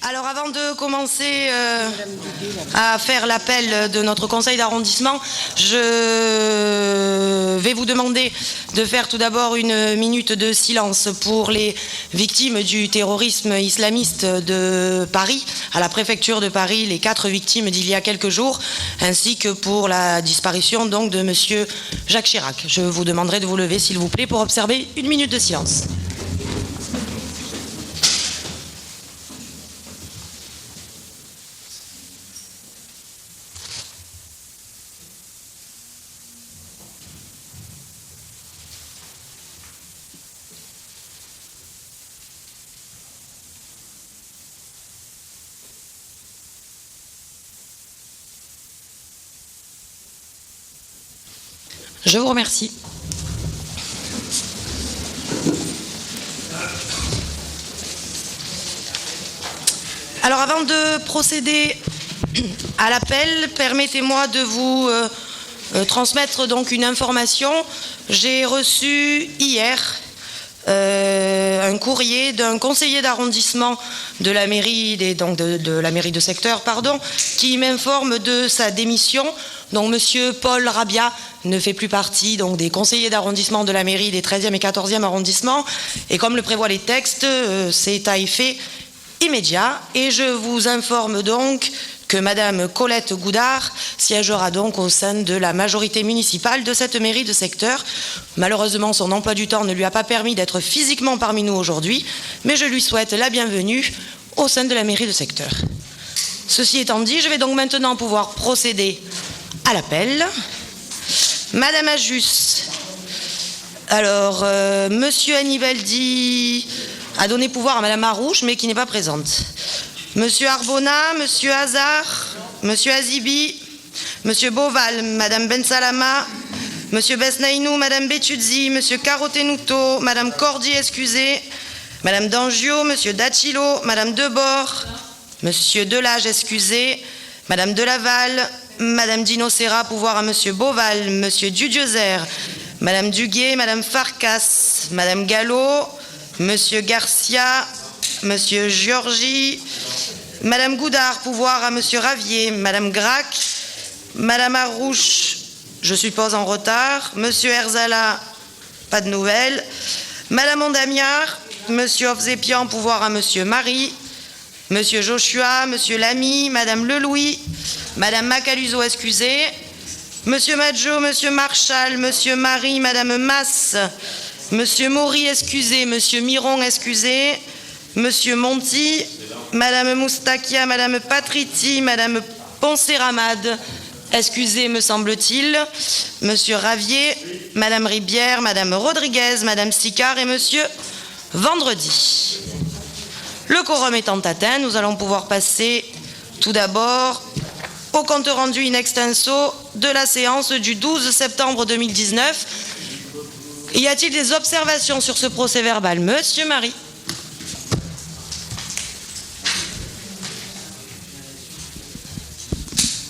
Alors avant de commencer à faire l'appel de notre conseil d'arrondissement, je vais vous demander de faire tout d'abord une minute de silence pour les victimes du terrorisme islamiste de Paris, à la préfecture de Paris, les 4 victimes d'il y a quelques jours, ainsi que pour la disparition donc de monsieur Jacques Chirac. Je vous demanderai de vous lever s'il vous plaît pour observer une minute de silence. Je vous remercie. Alors avant de procéder à l'appel, permettez-moi de vous transmettre donc une information. J'ai reçu hier un courrier d'un conseiller d'arrondissement de la mairie de la mairie de secteur, qui m'informe de sa démission. Donc monsieur Paul Rabia ne fait plus partie donc des conseillers d'arrondissement de la mairie des 13e et 14e arrondissements, et comme le prévoient les textes, c'est à effet immédiat. Et je vous informe donc que madame Colette Goudard siégera donc au sein de la majorité municipale de cette mairie de secteur. Malheureusement, son emploi du temps ne lui a pas permis d'être physiquement parmi nous aujourd'hui, mais je lui souhaite la bienvenue au sein de la mairie de secteur. Ceci étant dit, je vais donc maintenant pouvoir procéder à l'appel. Madame Ajus. Alors, monsieur Anibaldi a donné pouvoir à madame Arouche, mais qui n'est pas présente. Monsieur Arbona, monsieur Hazard, monsieur Azibi, monsieur Boval, madame Bensalama, monsieur Besnaïnou, madame Betuzzi, monsieur Carotenuto, madame Cordy, excusez, madame Dangio, monsieur Dacilo, madame Debord, monsieur Delage, excusez, madame Delaval, madame Dino Serra, pouvoir à monsieur Boval, monsieur Dudiezer, madame Duguet, madame Farkas, madame Gallo, monsieur Garcia, monsieur Giorgi, madame Goudard, pouvoir à monsieur Ravier, madame Grac, madame Arouche, je suppose en retard, monsieur Herzala, pas de nouvelles, madame Ondamiard, monsieur Ofzepian, pouvoir à monsieur Marie, monsieur Joshua, monsieur Lamy, madame Lelouis, madame Macaluso, excusez, monsieur Madjo, monsieur Marchal, monsieur Marie, madame Masse, monsieur Maury, excusez, monsieur Miron, excusez, monsieur Monti, madame Moustakia, madame Patriti, madame Ponceramade, excusez me semble-t-il, monsieur Ravier, madame Ribière, madame Rodriguez, madame Sicard et monsieur Vendredi. Le quorum étant atteint, nous allons pouvoir passer tout d'abord au compte rendu in extenso de la séance du 12 septembre 2019. Y a-t-il des observations sur ce procès-verbal? Monsieur Marie.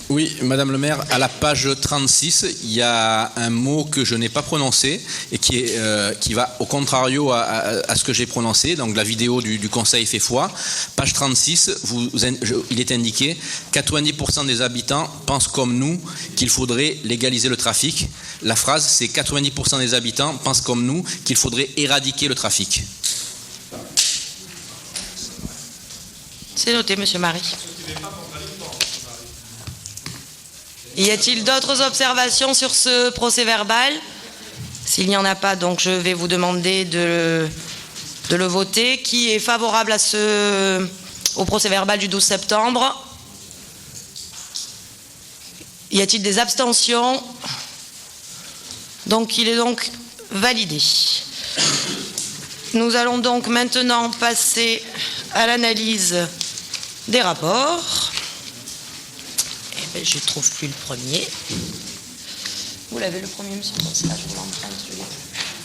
Oui, Madame le maire, à la page 36, il y a un mot que je n'ai pas prononcé et qui va au contrario à ce que j'ai prononcé. Donc la vidéo du conseil fait foi. Page 36, il est indiqué 90% des habitants pensent comme nous qu'il faudrait légaliser le trafic. La phrase, c'est 90% des habitants pensent comme nous qu'il faudrait éradiquer le trafic. C'est noté, monsieur Marie. Y a-t-il d'autres observations sur ce procès-verbal? S'il n'y en a pas, donc je vais vous demander de le voter. Qui est favorable au procès-verbal du 12 septembre? Y a-t-il des abstentions? Donc il est donc validé. Nous allons donc maintenant passer à l'analyse des rapports. Je ne trouve plus le premier. Vous l'avez le premier, monsieur? Là, je vous l'emprunte,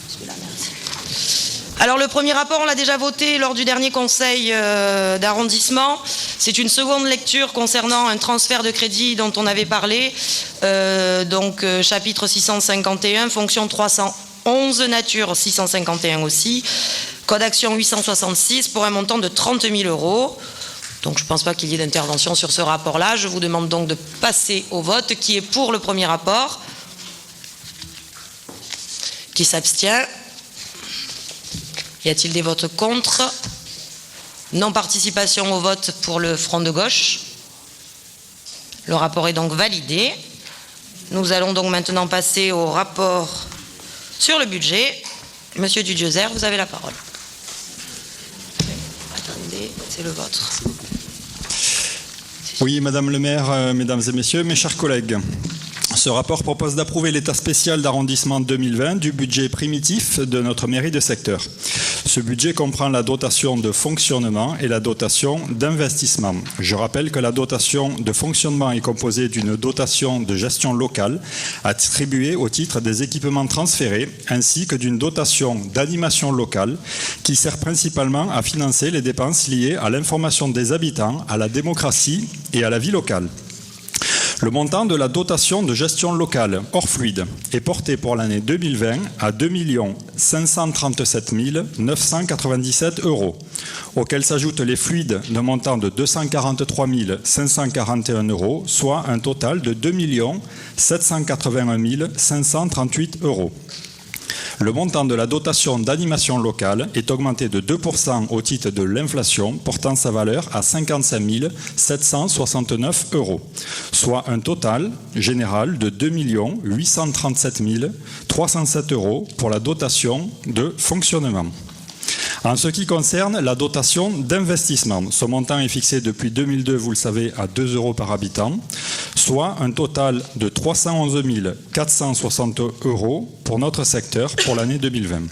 celui-là, merci. Alors le premier rapport, on l'a déjà voté lors du dernier conseil d'arrondissement. C'est une seconde lecture concernant un transfert de crédit dont on avait parlé. Chapitre 651, fonction 311, nature 651 aussi. Code action 866 pour un montant de 30 000 €. Donc je ne pense pas qu'il y ait d'intervention sur ce rapport-là. Je vous demande donc de passer au vote. Qui est pour le premier rapport? Qui s'abstient? Y a-t-il des votes contre? Non-participation au vote pour le Front de gauche. Le rapport est donc validé. Nous allons donc maintenant passer au rapport sur le budget. Monsieur Dudiozer, vous avez la parole. Attendez, c'est le vôtre. Oui, Madame le maire, Mesdames et Messieurs, mes chers collègues. Ce rapport propose d'approuver l'état spécial d'arrondissement 2020 du budget primitif de notre mairie de secteur. Ce budget comprend la dotation de fonctionnement et la dotation d'investissement. Je rappelle que la dotation de fonctionnement est composée d'une dotation de gestion locale attribuée au titre des équipements transférés ainsi que d'une dotation d'animation locale qui sert principalement à financer les dépenses liées à l'information des habitants, à la démocratie et à la vie locale. Le montant de la dotation de gestion locale hors fluide est porté pour l'année 2020 à 2 537 997 €, auxquels s'ajoutent les fluides d'un montant de 243 541 €, soit un total de 2 781 538 €. Le montant de la dotation d'animation locale est augmenté de 2% au titre de l'inflation, portant sa valeur à 55 769 €, soit un total général de 2 837 307 € pour la dotation de fonctionnement. En ce qui concerne la dotation d'investissement, ce montant est fixé depuis 2002, vous le savez, à 2 € par habitant, soit un total de 311 460 € pour notre secteur pour l'année 2020.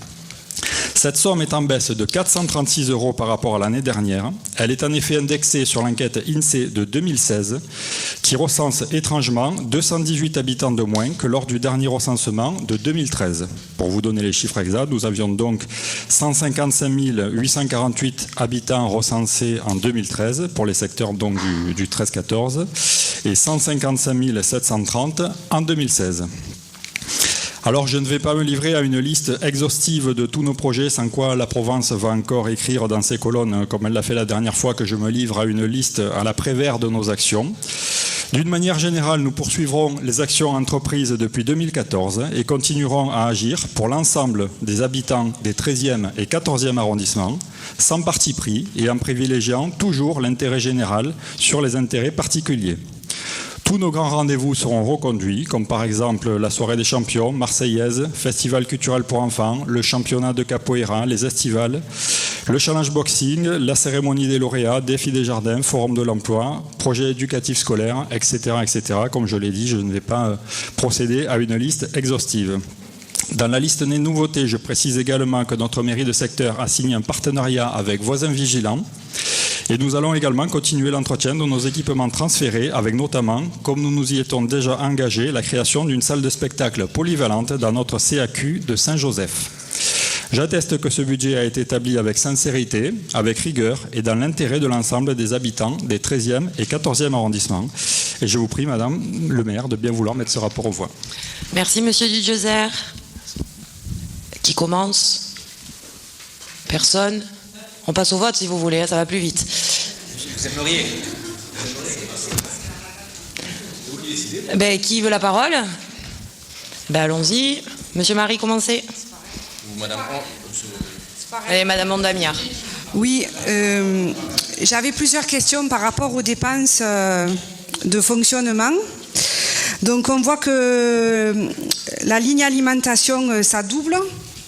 Cette somme est en baisse de 436 € par rapport à l'année dernière. Elle est en effet indexée sur l'enquête INSEE de 2016 qui recense étrangement 218 habitants de moins que lors du dernier recensement de 2013. Pour vous donner les chiffres exacts, nous avions donc 155 848 habitants recensés en 2013 pour les secteurs donc du 13-14 et 155 730 en 2016. Alors je ne vais pas me livrer à une liste exhaustive de tous nos projets, sans quoi la Provence va encore écrire dans ses colonnes, comme elle l'a fait la dernière fois, que je me livre à une liste à la Prévert de nos actions. D'une manière générale, nous poursuivrons les actions entreprises depuis 2014 et continuerons à agir pour l'ensemble des habitants des 13e et 14e arrondissements, sans parti pris et en privilégiant toujours l'intérêt général sur les intérêts particuliers. Tous nos grands rendez-vous seront reconduits, comme par exemple la soirée des champions, Marseillaise, Festival culturel pour enfants, le championnat de capoeira, les estivales, le challenge boxing, la cérémonie des lauréats, défi des jardins, forum de l'emploi, projet éducatif scolaire, etc., etc. Comme je l'ai dit, je ne vais pas procéder à une liste exhaustive. Dans la liste des nouveautés, je précise également que notre mairie de secteur a signé un partenariat avec Voisins Vigilants. Et nous allons également continuer l'entretien de nos équipements transférés avec notamment, comme nous nous y étions déjà engagés, la création d'une salle de spectacle polyvalente dans notre CAQ de Saint-Joseph. J'atteste que ce budget a été établi avec sincérité, avec rigueur et dans l'intérêt de l'ensemble des habitants des 13e et 14e arrondissements. Et je vous prie, Madame le maire, de bien vouloir mettre ce rapport aux voix. Merci, Monsieur Dudiozer. Qui commence? Personne? On passe au vote si vous voulez, ça va plus vite. Vous aimeriez. Qui veut la parole? Allons-y. Monsieur Marie, commencez. Ou Madame. Et Madame Mondamiar. Oui, j'avais plusieurs questions par rapport aux dépenses de fonctionnement. Donc on voit que la ligne alimentation, ça double.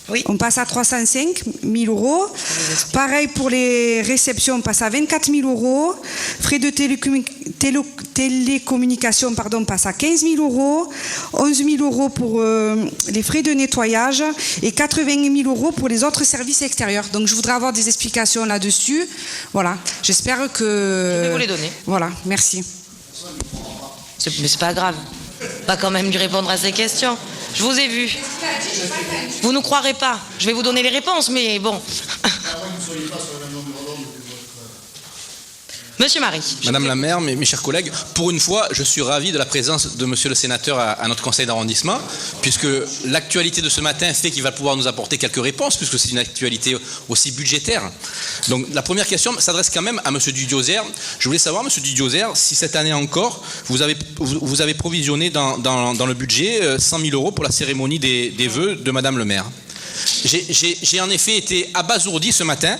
Oui. On passe à 305 000 €. Pareil pour les réceptions, on passe à 24 000 €. Frais de télécommunication, passe à 15 000 €. 11 000 € pour les frais de nettoyage et 80 000 € pour les autres services extérieurs. Donc je voudrais avoir des explications là-dessus. Voilà. J'espère que... Je vais vous les donner. Voilà, merci. Mais c'est pas grave. Pas quand même lui répondre à ces questions. Je vous ai vu. Vous ne croirez pas. Je vais vous donner les réponses, mais bon. Monsieur Marie. Madame la maire, mes chers collègues, pour une fois, je suis ravi de la présence de monsieur le sénateur à notre conseil d'arrondissement, puisque l'actualité de ce matin fait qu'il va pouvoir nous apporter quelques réponses, puisque c'est une actualité aussi budgétaire. Donc la première question s'adresse quand même à monsieur Dudioser. Je voulais savoir, monsieur Dudioser, si cette année encore, vous avez provisionné dans le budget 100 000 € pour la cérémonie des vœux de madame le maire. J'ai en effet été abasourdi ce matin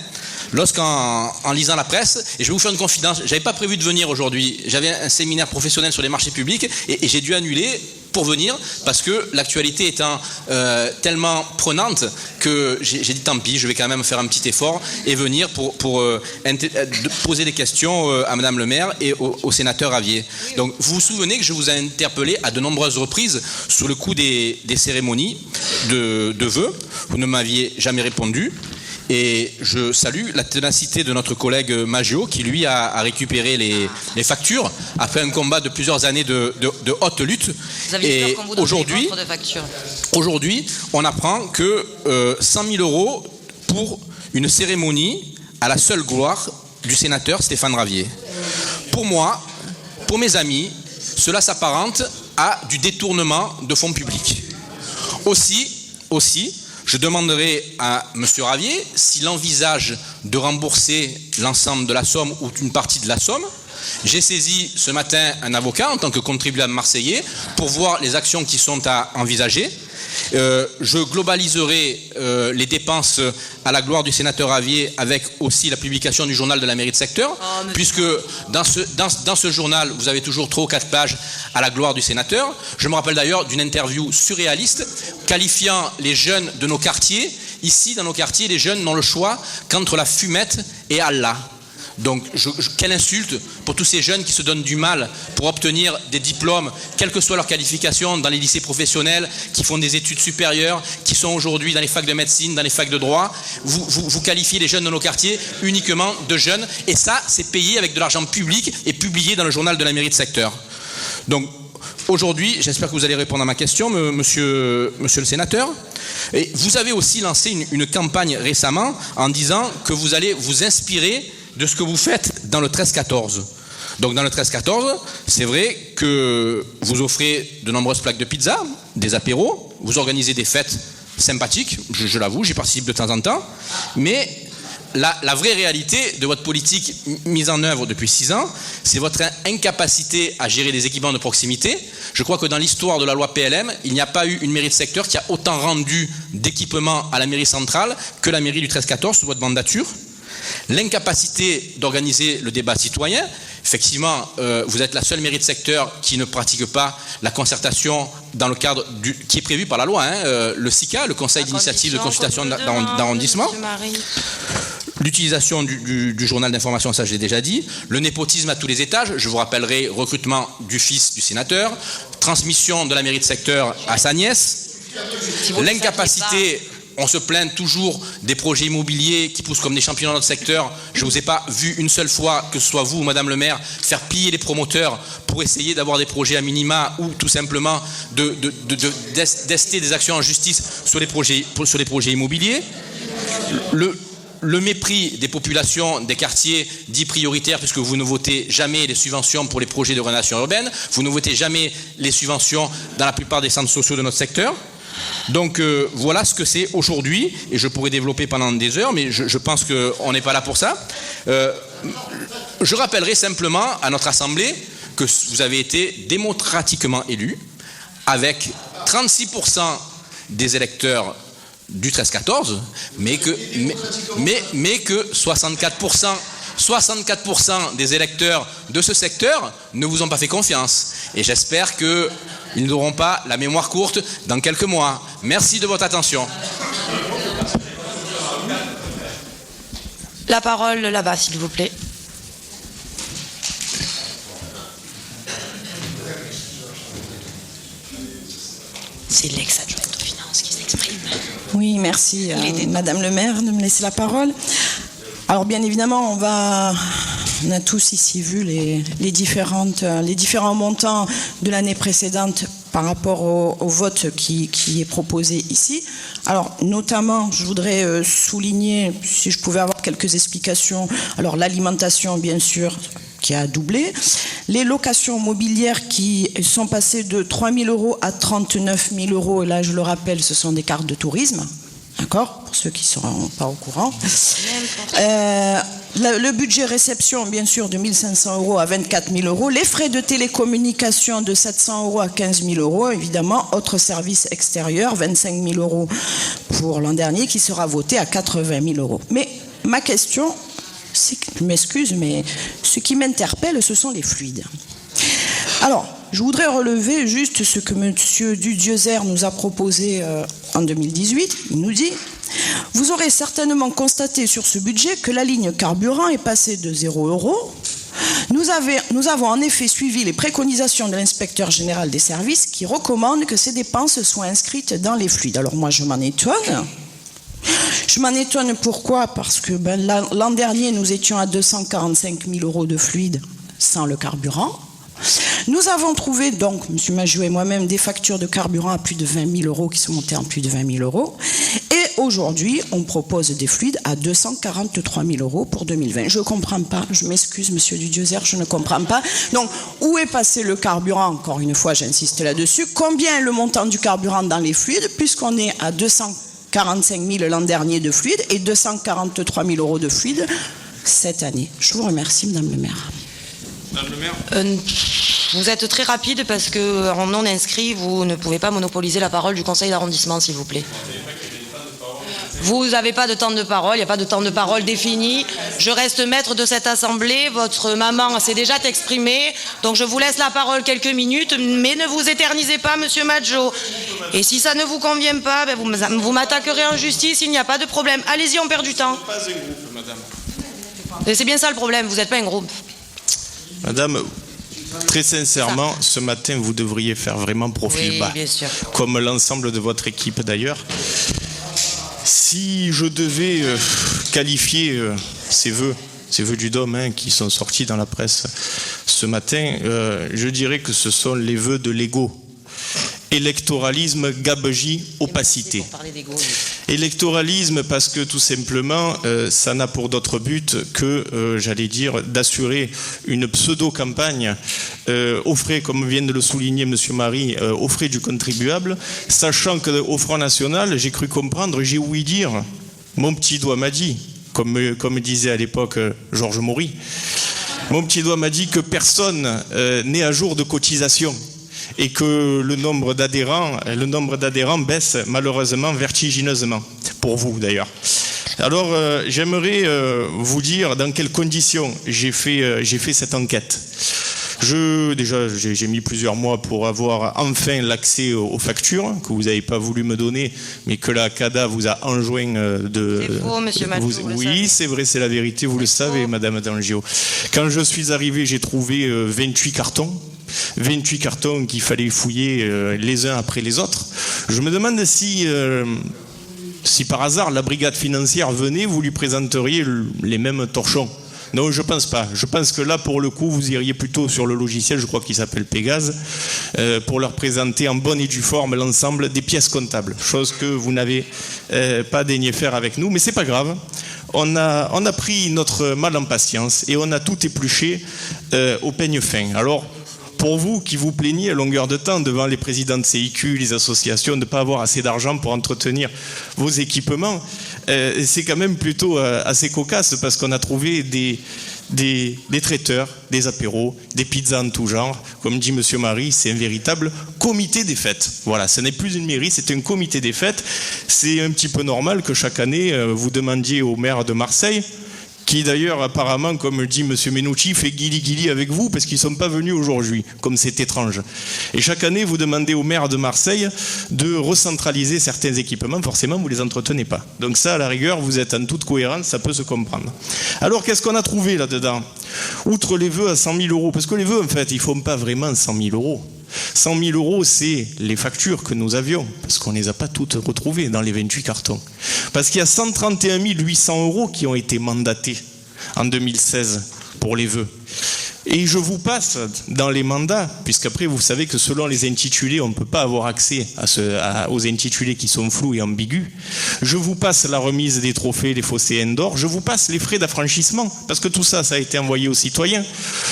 lorsqu'en lisant la presse, et je vais vous faire une confidence, j'avais pas prévu de venir aujourd'hui, j'avais un séminaire professionnel sur les marchés publics et j'ai dû annuler pour venir parce que l'actualité étant tellement prenante que j'ai dit tant pis, je vais quand même faire un petit effort et venir pour poser des questions à madame le maire et au sénateur Ravier. Donc vous vous souvenez que je vous ai interpellé à de nombreuses reprises sur le coup des cérémonies de vœux, vous ne m'aviez jamais répondu. Et je salue la ténacité de notre collègue Maggio qui lui a récupéré les factures après un combat de plusieurs années de haute lutte. Vous avez et peur qu'on vous donne aujourd'hui, de factures. Aujourd'hui, on apprend que 100 000 € pour une cérémonie à la seule gloire du sénateur Stéphane Ravier. Pour moi, pour mes amis, cela s'apparente à du détournement de fonds publics. Aussi, je demanderai à M. Ravier s'il envisage de rembourser l'ensemble de la somme ou une partie de la somme. J'ai saisi ce matin un avocat en tant que contribuable marseillais pour voir les actions qui sont à envisager. Je globaliserai les dépenses à la gloire du sénateur Ravier avec aussi la publication du journal de la mairie de secteur, puisque dans ce journal, vous avez toujours 3 ou 4 pages à la gloire du sénateur. Je me rappelle d'ailleurs d'une interview surréaliste qualifiant les jeunes de nos quartiers. Ici, dans nos quartiers, les jeunes n'ont le choix qu'entre la fumette et Allah. Donc, quelle insulte pour tous ces jeunes qui se donnent du mal pour obtenir des diplômes, quelle que soit leur qualification, dans les lycées professionnels, qui font des études supérieures, qui sont aujourd'hui dans les facs de médecine, dans les facs de droit. Vous qualifiez les jeunes de nos quartiers uniquement de jeunes, et ça, c'est payé avec de l'argent public et publié dans le journal de la mairie de secteur. Donc, aujourd'hui, j'espère que vous allez répondre à ma question, monsieur le sénateur. Et vous avez aussi lancé une campagne récemment en disant que vous allez vous inspirer de ce que vous faites dans le 13-14. Donc dans le 13-14, c'est vrai que vous offrez de nombreuses plaques de pizza, des apéros, vous organisez des fêtes sympathiques, je l'avoue, j'y participe de temps en temps, mais la vraie réalité de votre politique mise en œuvre depuis 6 ans, c'est votre incapacité à gérer des équipements de proximité. Je crois que dans l'histoire de la loi PLM, il n'y a pas eu une mairie de secteur qui a autant rendu d'équipements à la mairie centrale que la mairie du 13-14 sous votre mandature. L'incapacité d'organiser le débat citoyen, effectivement, vous êtes la seule mairie de secteur qui ne pratique pas la concertation dans le cadre qui est prévu par la loi, le SICA, le Conseil d'initiative de consultation d'arrondissement. L'utilisation du journal d'information, ça je l'ai déjà dit. Le népotisme à tous les étages, je vous rappellerai recrutement du fils du sénateur, transmission de la mairie de secteur à sa nièce, l'incapacité... On se plaint toujours des projets immobiliers qui poussent comme des champions dans notre secteur. Je ne vous ai pas vu une seule fois, que ce soit vous ou madame le maire, faire plier les promoteurs pour essayer d'avoir des projets à minima ou tout simplement d'ester des actions en justice sur les projets immobiliers. Le mépris des populations des quartiers dits prioritaires, puisque vous ne votez jamais les subventions pour les projets de rénovation urbaine, vous ne votez jamais les subventions dans la plupart des centres sociaux de notre secteur. Donc voilà ce que c'est aujourd'hui, et je pourrais développer pendant des heures, mais je pense qu'on n'est pas là pour ça. Je rappellerai simplement à notre Assemblée que vous avez été démocratiquement élu, avec 36% des électeurs du 13-14, mais que 64% des électeurs de ce secteur ne vous ont pas fait confiance. Et j'espère qu'ils n'auront pas la mémoire courte dans quelques mois. Merci de votre attention. La parole là-bas, s'il vous plaît. C'est l'ex-adjointe aux finances qui s'exprime. Oui, merci Madame le maire de me laisser la parole. Alors bien évidemment, on a tous ici vu les différents montants de l'année précédente par rapport au vote qui est proposé ici. Alors notamment, je voudrais souligner, si je pouvais avoir quelques explications, alors l'alimentation bien sûr, qui a doublé. Les locations mobilières qui sont passées de 3 000 € à 39 000 €. Et là, je le rappelle, ce sont des cartes de tourisme. D'accord ? Pour ceux qui ne sont pas au courant. Le budget réception, bien sûr, de 1 500 € à 24 000 €. Les frais de télécommunication de 700 € à 15 000 €, évidemment. Autres services extérieurs, 25 000 € pour l'an dernier, qui sera voté à 80 000 €. Mais ma question, je m'excuse, mais ce qui m'interpelle, ce sont les fluides. Alors, je voudrais relever juste ce que M. Dudiezer nous a proposé en 2018. Il nous dit: vous aurez certainement constaté sur ce budget que la ligne carburant est passée de 0 €. Nous avons en effet suivi les préconisations de l'inspecteur général des services qui recommande que ces dépenses soient inscrites dans les fluides. Alors moi, je m'en étonne. Je m'en étonne pourquoi ? Parce que l'an dernier, nous étions à 245 000 € de fluides sans le carburant. Nous avons trouvé, donc, M. Maggio et moi-même, des factures de carburant à plus de 20 000 € qui sont montées en plus de 20 000 €. Et aujourd'hui, on propose des fluides à 243 000 € pour 2020. Je ne comprends pas. Je m'excuse, M. Dudiezer, je ne comprends pas. Donc, où est passé le carburant ? Encore une fois, j'insiste là-dessus. Combien est le montant du carburant dans les fluides, puisqu'on est à 245 000 l'an dernier de fluides et 243 000 € de fluides cette année. Je vous remercie, Madame le maire. Madame le maire. Vous êtes très rapide parce qu'en non inscrit, vous ne pouvez pas monopoliser la parole du conseil d'arrondissement, s'il vous plaît. Vous n'avez pas de temps de parole, il n'y a pas de temps de parole défini. Je reste maître de cette assemblée, votre maman s'est déjà exprimée, donc je vous laisse la parole quelques minutes, mais ne vous éternisez pas, Monsieur Maggio. Et si ça ne vous convient pas, vous m'attaquerez en justice, il n'y a pas de problème. Allez-y, on perd du temps. Pas un groupe, madame. C'est bien ça le problème, vous n'êtes pas un groupe. Madame, très sincèrement, ce matin, vous devriez faire vraiment profil bas. Bien sûr. Comme l'ensemble de votre équipe d'ailleurs. Si je devais qualifier ces vœux du Dôme qui sont sortis dans la presse ce matin, je dirais que ce sont les vœux de l'ego. Électoralisme, gabegie, opacité. Électoralisme parce que tout simplement, ça n'a pour d'autre but que, j'allais dire, d'assurer une pseudo-campagne aux frais, comme vient de le souligner M. Marie, aux frais du contribuable, sachant qu'au Front National, j'ai cru comprendre, j'ai ouï dire, mon petit doigt m'a dit, comme disait à l'époque Georges Maury, mon petit doigt m'a dit que personne n'est à jour de cotisation. Et que le nombre d'adhérents baisse malheureusement vertigineusement, pour vous d'ailleurs. Alors j'aimerais vous dire dans quelles conditions j'ai fait cette enquête. J'ai mis plusieurs mois pour avoir enfin l'accès aux factures que vous n'avez pas voulu me donner, mais que la CADA vous a enjoint de... C'est faux, monsieur Maggio. Oui, c'est vrai, c'est la vérité, vous le savez, Madame D'Angio. Quand je suis arrivé, j'ai trouvé 28 cartons. 28 cartons qu'il fallait fouiller les uns après les autres. Je me demande si par hasard la brigade financière venait, vous lui présenteriez les mêmes torchons. Non, je pense pas. Je pense que là, pour le coup, vous iriez plutôt sur le logiciel, je crois qu'il s'appelle Pégase, pour leur présenter en bonne et due forme l'ensemble des pièces comptables. Chose que vous n'avez pas daigné faire avec nous, mais c'est pas grave. On a pris notre mal en patience et on a tout épluché au peigne fin. Alors, pour vous qui vous plaignez à longueur de temps devant les présidents de CIQ, les associations, de ne pas avoir assez d'argent pour entretenir vos équipements, c'est quand même plutôt assez cocasse parce qu'on a trouvé des traiteurs, des apéros, des pizzas en tout genre. Comme dit M. Marie, c'est un véritable comité des fêtes. Voilà, ce n'est plus une mairie, c'est un comité des fêtes. C'est un petit peu normal que chaque année, vous demandiez au maire de Marseille, qui d'ailleurs apparemment, comme dit M. Menucci, fait guili-guili avec vous parce qu'ils ne sont pas venus aujourd'hui, comme c'est étrange. Et chaque année, vous demandez au maire de Marseille de recentraliser certains équipements, forcément vous ne les entretenez pas. Donc ça, à la rigueur, vous êtes en toute cohérence, ça peut se comprendre. Alors qu'est-ce qu'on a trouvé là-dedans ? Outre les vœux à 100 000 €, parce que les vœux, en fait, ils ne font pas vraiment 100 000 €. 100 000 €, c'est les factures que nous avions, parce qu'on ne les a pas toutes retrouvées dans les 28 cartons. Parce qu'il y a 131 800 € qui ont été mandatés en 2016 pour les vœux. Et je vous passe dans les mandats, puisqu'après vous savez que selon les intitulés, on ne peut pas avoir accès aux intitulés qui sont flous et ambigus. Je vous passe la remise des trophées, les phocéens d'or. Je vous passe les frais d'affranchissement, parce que tout ça, ça a été envoyé aux citoyens.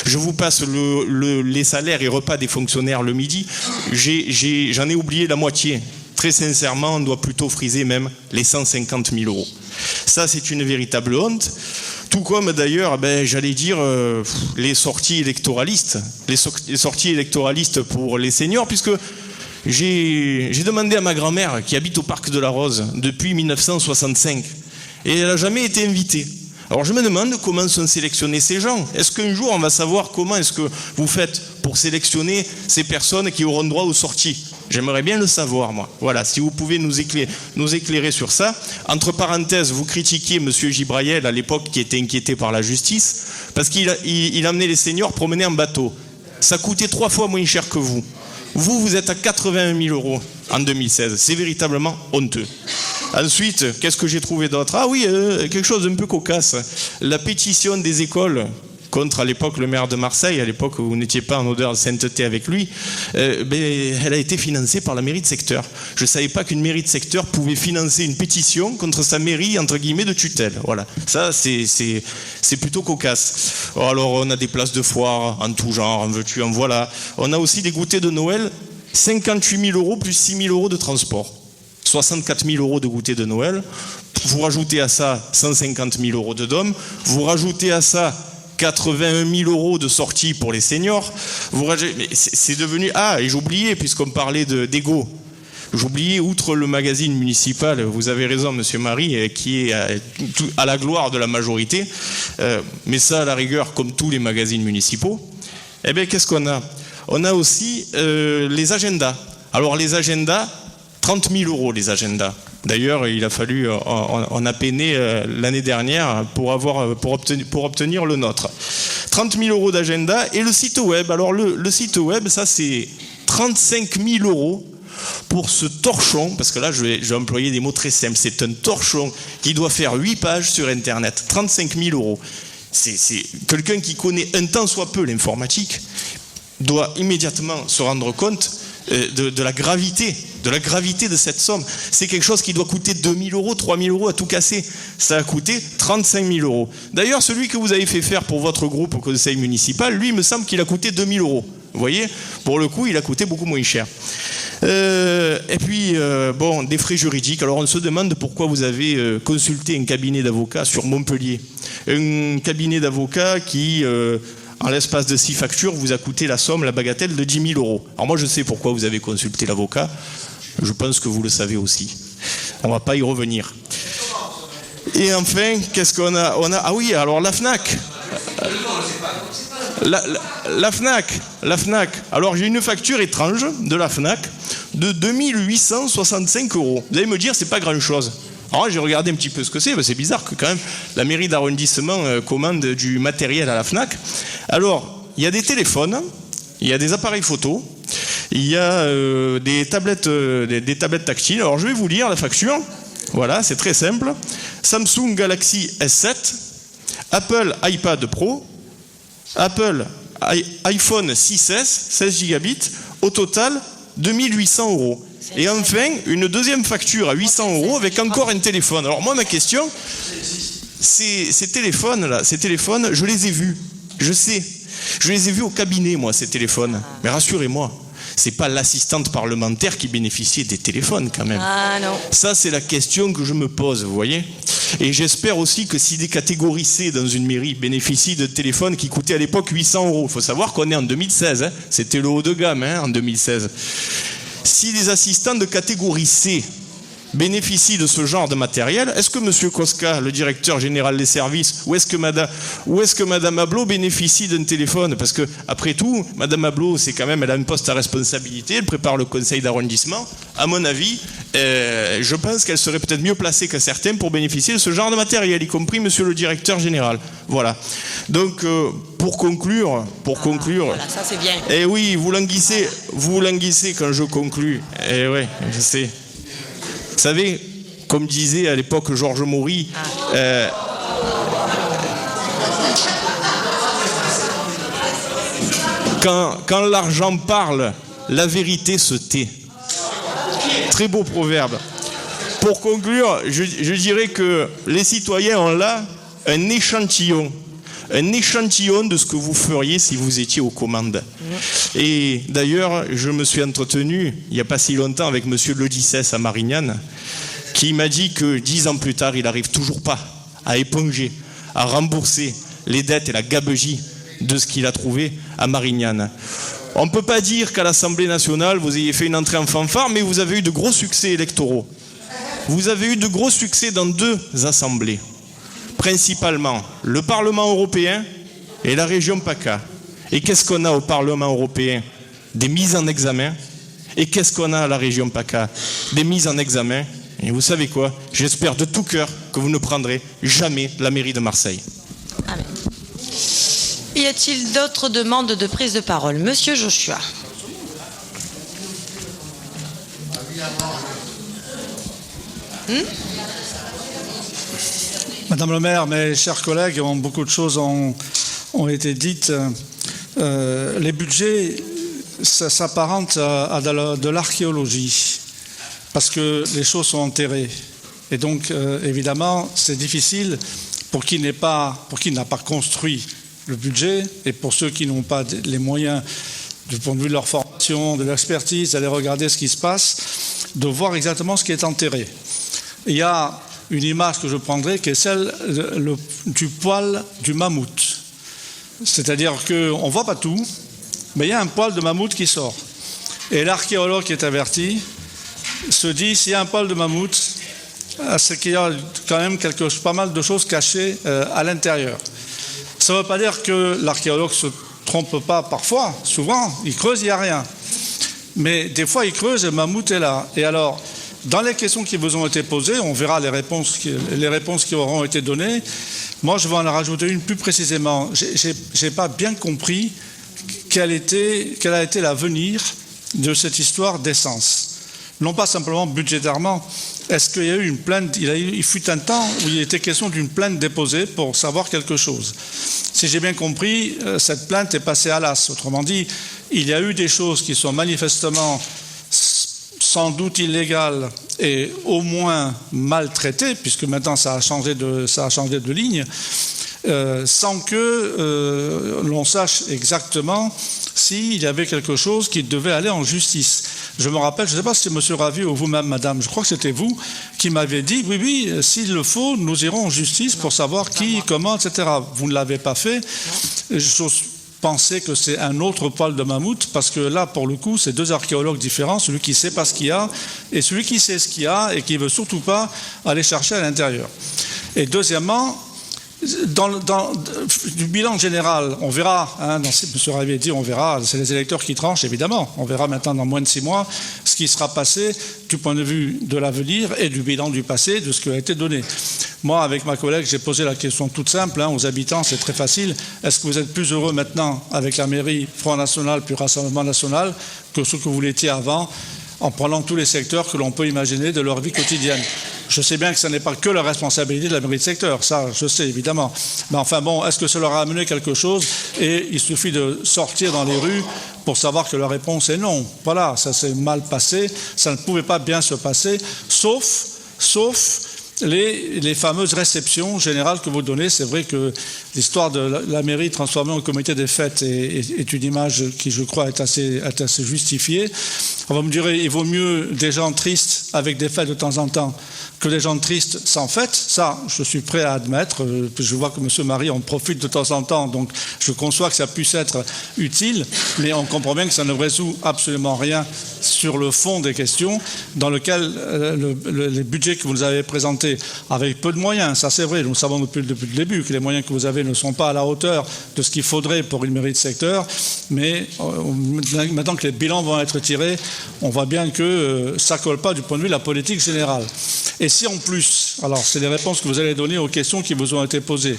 Je vous passe les salaires et repas des fonctionnaires le midi. J'en ai oublié la moitié. Très sincèrement, on doit plutôt friser même les 150 000 euros. Ça, c'est une véritable honte. Tout comme d'ailleurs, j'allais dire, les sorties électoralistes. Les sorties électoralistes pour les seniors, puisque j'ai demandé à ma grand-mère, qui habite au Parc de la Rose depuis 1965, et elle n'a jamais été invitée. Alors je me demande comment sont sélectionnés ces gens. Est-ce qu'un jour on va savoir comment est-ce que vous faites pour sélectionner ces personnes qui auront droit aux sorties? J'aimerais bien le savoir, moi. Voilà, si vous pouvez nous éclairer sur ça. Entre parenthèses, vous critiquiez M. Gibrayel à l'époque qui était inquiété par la justice parce qu'il amenait les seniors promener en bateau. Ça coûtait 3 fois moins cher que vous. Vous êtes à 81 000 euros en 2016. C'est véritablement honteux. Ensuite, qu'est-ce que j'ai trouvé d'autre? Ah oui, quelque chose d'un peu cocasse. La pétition des écoles contre, à l'époque, le maire de Marseille, à l'époque où vous n'étiez pas en odeur de sainteté avec lui, elle a été financée par la mairie de secteur. Je ne savais pas qu'une mairie de secteur pouvait financer une pétition contre sa mairie, entre guillemets, de tutelle. Voilà, ça, c'est plutôt cocasse. Alors, on a des places de foire en tout genre, en veux-tu, en voilà. On a aussi des goûters de Noël, 58 000 euros plus 6 000 euros de transport. 64 000 euros de goûter de Noël. Vous rajoutez à ça 150 000 euros de DOM. Vous rajoutez à ça 81 000 euros de sortie pour les seniors. Mais c'est devenu... Ah, et j'oubliais, puisqu'on parlait d'ego. J'oubliais, outre le magazine municipal, vous avez raison, monsieur Marie, qui est à la gloire de la majorité, mais ça, à la rigueur, comme tous les magazines municipaux, eh bien, qu'est-ce qu'on a? On a aussi les agendas. Alors, les agendas, 30 000 euros, les agendas. D'ailleurs, il a fallu, on a peiné l'année dernière pour obtenir le nôtre. 30 000 euros d'agenda et le site web. Alors le site web, ça c'est 35 000 euros pour ce torchon, parce que là je vais employer des mots très simples. C'est un torchon qui doit faire 8 pages sur Internet. 35 000 euros. C'est quelqu'un qui connaît un tant soit peu l'informatique doit immédiatement se rendre compte de la gravité de cette somme. C'est quelque chose qui doit coûter 2 000 euros, 3 000 euros à tout casser. Ça a coûté 35 000 euros. D'ailleurs, celui que vous avez fait faire pour votre groupe au conseil municipal, lui, il me semble qu'il a coûté 2 000 euros. Vous voyez, pour le coup, il a coûté beaucoup moins cher. Et puis, bon, des frais juridiques. Alors, on se demande pourquoi vous avez consulté un cabinet d'avocats sur Montpellier. Un cabinet d'avocats qui... en l'espace de 6 factures, vous a coûté la bagatelle de 10 000 euros. Alors moi, je sais pourquoi vous avez consulté l'avocat. Je pense que vous le savez aussi. On ne va pas y revenir. Et enfin, qu'est-ce qu'on a? Ah oui, alors la FNAC. La FNAC. Alors j'ai une facture étrange de la FNAC de 2 865 euros. Vous allez me dire, c'est pas grand-chose. Alors j'ai regardé un petit peu ce que c'est, c'est bizarre que quand même la mairie d'arrondissement commande du matériel à la FNAC. Alors, il y a des téléphones, il y a des appareils photo, il y a des tablettes tactiles. Alors je vais vous lire la facture. Voilà, c'est très simple. Samsung Galaxy S7, Apple iPad Pro, Apple iPhone 6S, 16 gigabits, au total 2 800 euros. Et enfin, une deuxième facture à 800 euros avec encore un téléphone. Alors moi, ma question, ces téléphones, je les ai vus. Je sais. Je les ai vus au cabinet, moi, ces téléphones. Mais rassurez-moi, c'est pas l'assistante parlementaire qui bénéficiait des téléphones, quand même. Ah non. Ça, c'est la question que je me pose, vous voyez. Et j'espère aussi que si des catégories C dans une mairie bénéficient de téléphones qui coûtaient à l'époque 800 euros, il faut savoir qu'on est en 2016, hein. C'était le haut de gamme, hein, en 2016. Si les assistants de catégorie C bénéficient de ce genre de matériel, est-ce que M. Koska, le directeur général des services, ou est-ce que Mme Ablot bénéficie d'un téléphone? Parce que, après tout, Mme Ablot, c'est quand même, elle a un poste à responsabilité, elle prépare le conseil d'arrondissement. À mon avis, je pense qu'elle serait peut-être mieux placée que certains pour bénéficier de ce genre de matériel, y compris M. le directeur général. Voilà. Donc, pour conclure... Voilà, ça c'est bien. Eh oui, vous languissez quand je conclus. Eh ouais, je sais. Vous savez, comme disait à l'époque Georges Maury, Quand l'argent parle, la vérité se tait. Très beau proverbe. Pour conclure, je dirais que les citoyens ont là un échantillon de ce que vous feriez si vous étiez aux commandes. Et d'ailleurs, je me suis entretenu il n'y a pas si longtemps avec monsieur Lodicès à Marignane, qui m'a dit que 10 ans plus tard, il n'arrive toujours pas à éponger, à rembourser les dettes et la gabegie de ce qu'il a trouvé à Marignane. On ne peut pas dire qu'à l'Assemblée nationale, vous ayez fait une entrée en fanfare, mais vous avez eu de gros succès électoraux. Vous avez eu de gros succès dans 2 assemblées, principalement le Parlement européen et la région PACA. Et qu'est-ce qu'on a au Parlement européen? Des mises en examen. Et qu'est-ce qu'on a à la région PACA? Des mises en examen. Et vous savez quoi? J'espère de tout cœur que vous ne prendrez jamais la mairie de Marseille. Amen. Y a-t-il d'autres demandes de prise de parole? Monsieur Joshua. Madame le maire, mes chers collègues, beaucoup de choses ont été dites. Les budgets, ça s'apparente à de l'archéologie, parce que les choses sont enterrées. Et donc, évidemment, c'est difficile pour qui n'a pas construit le budget, et pour ceux qui n'ont pas les moyens, du point de vue de leur formation, de l'expertise, d'aller regarder ce qui se passe, de voir exactement ce qui est enterré. Il y a une image que je prendrai qui est celle du poil du mammouth. C'est-à-dire qu'on ne voit pas tout, mais il y a un poil de mammouth qui sort. Et l'archéologue qui est averti se dit, s'il y a un poil de mammouth, c'est qu'il y a quand même pas mal de choses cachées à l'intérieur. Ça ne veut pas dire que l'archéologue ne se trompe pas parfois, souvent, il creuse, il n'y a rien. Mais des fois, il creuse et le mammouth est là. Et alors, dans les questions qui vous ont été posées, on verra les réponses qui auront été données. Moi, je vais en rajouter une plus précisément. Je n'ai pas bien compris quel a été l'avenir de cette histoire d'essence. Non pas simplement budgétairement. Est-ce qu'il y a eu une plainte? Il fut un temps où il était question d'une plainte déposée pour savoir quelque chose. Si j'ai bien compris, cette plainte est passée à l'as. Autrement dit, il y a eu des choses qui sont manifestement sans doute illégales et au moins maltraitées, puisque maintenant ça a changé de ligne, sans que l'on sache exactement s'il y avait quelque chose qui devait aller en justice. Je me rappelle, je ne sais pas si c'est M. Ravier ou vous-même, madame, je crois que c'était vous qui m'avez dit, oui, s'il le faut, nous irons en justice pour savoir qui, comment, etc. Vous ne l'avez pas fait. J'ose penser que c'est un autre poil de mammouth, parce que là, pour le coup, c'est 2 archéologues différents, celui qui ne sait pas ce qu'il y a et celui qui sait ce qu'il y a et qui ne veut surtout pas aller chercher à l'intérieur. Et deuxièmement, du bilan général, on verra, M. Ravier dit, on verra, c'est les électeurs qui tranchent, évidemment, on verra maintenant dans moins de 6 mois ce qui sera passé du point de vue de l'avenir et du bilan du passé, de ce qui a été donné. Moi, avec ma collègue, j'ai posé la question toute simple, aux habitants, c'est très facile, est-ce que vous êtes plus heureux maintenant avec la mairie Front National puis Rassemblement National que ce que vous l'étiez avant, en prenant tous les secteurs que l'on peut imaginer de leur vie quotidienne? Je sais bien que ce n'est pas que la responsabilité de la mairie de secteur, ça je sais évidemment. Mais enfin bon, est-ce que ça leur a amené quelque chose? Et il suffit de sortir dans les rues pour savoir que la réponse est non. Voilà, ça s'est mal passé, ça ne pouvait pas bien se passer, sauf les fameuses réceptions générales que vous donnez. C'est vrai que l'histoire de la mairie transformée en comité des fêtes est une image qui, je crois, est assez justifiée. On va me dire, il vaut mieux des gens tristes avec des fêtes de temps en temps que des gens tristes sans fête. Ça, je suis prêt à admettre. Je vois que M. Marie en profite de temps en temps, donc je conçois que ça puisse être utile, mais on comprend bien que ça ne résout absolument rien sur le fond des questions, dans lequel les budgets que vous nous avez présentés avec peu de moyens, ça c'est vrai, nous savons depuis le début que les moyens que vous avez ne sont pas à la hauteur de ce qu'il faudrait pour une mairie de secteur, mais maintenant que les bilans vont être tirés, on voit bien que ça ne colle pas du point de vue de la politique générale. Et si en plus, alors c'est les réponses que vous allez donner aux questions qui vous ont été posées,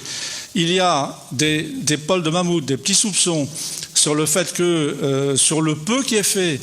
il y a des poils de mammouth, des petits soupçons sur le fait que, sur le peu qui est fait,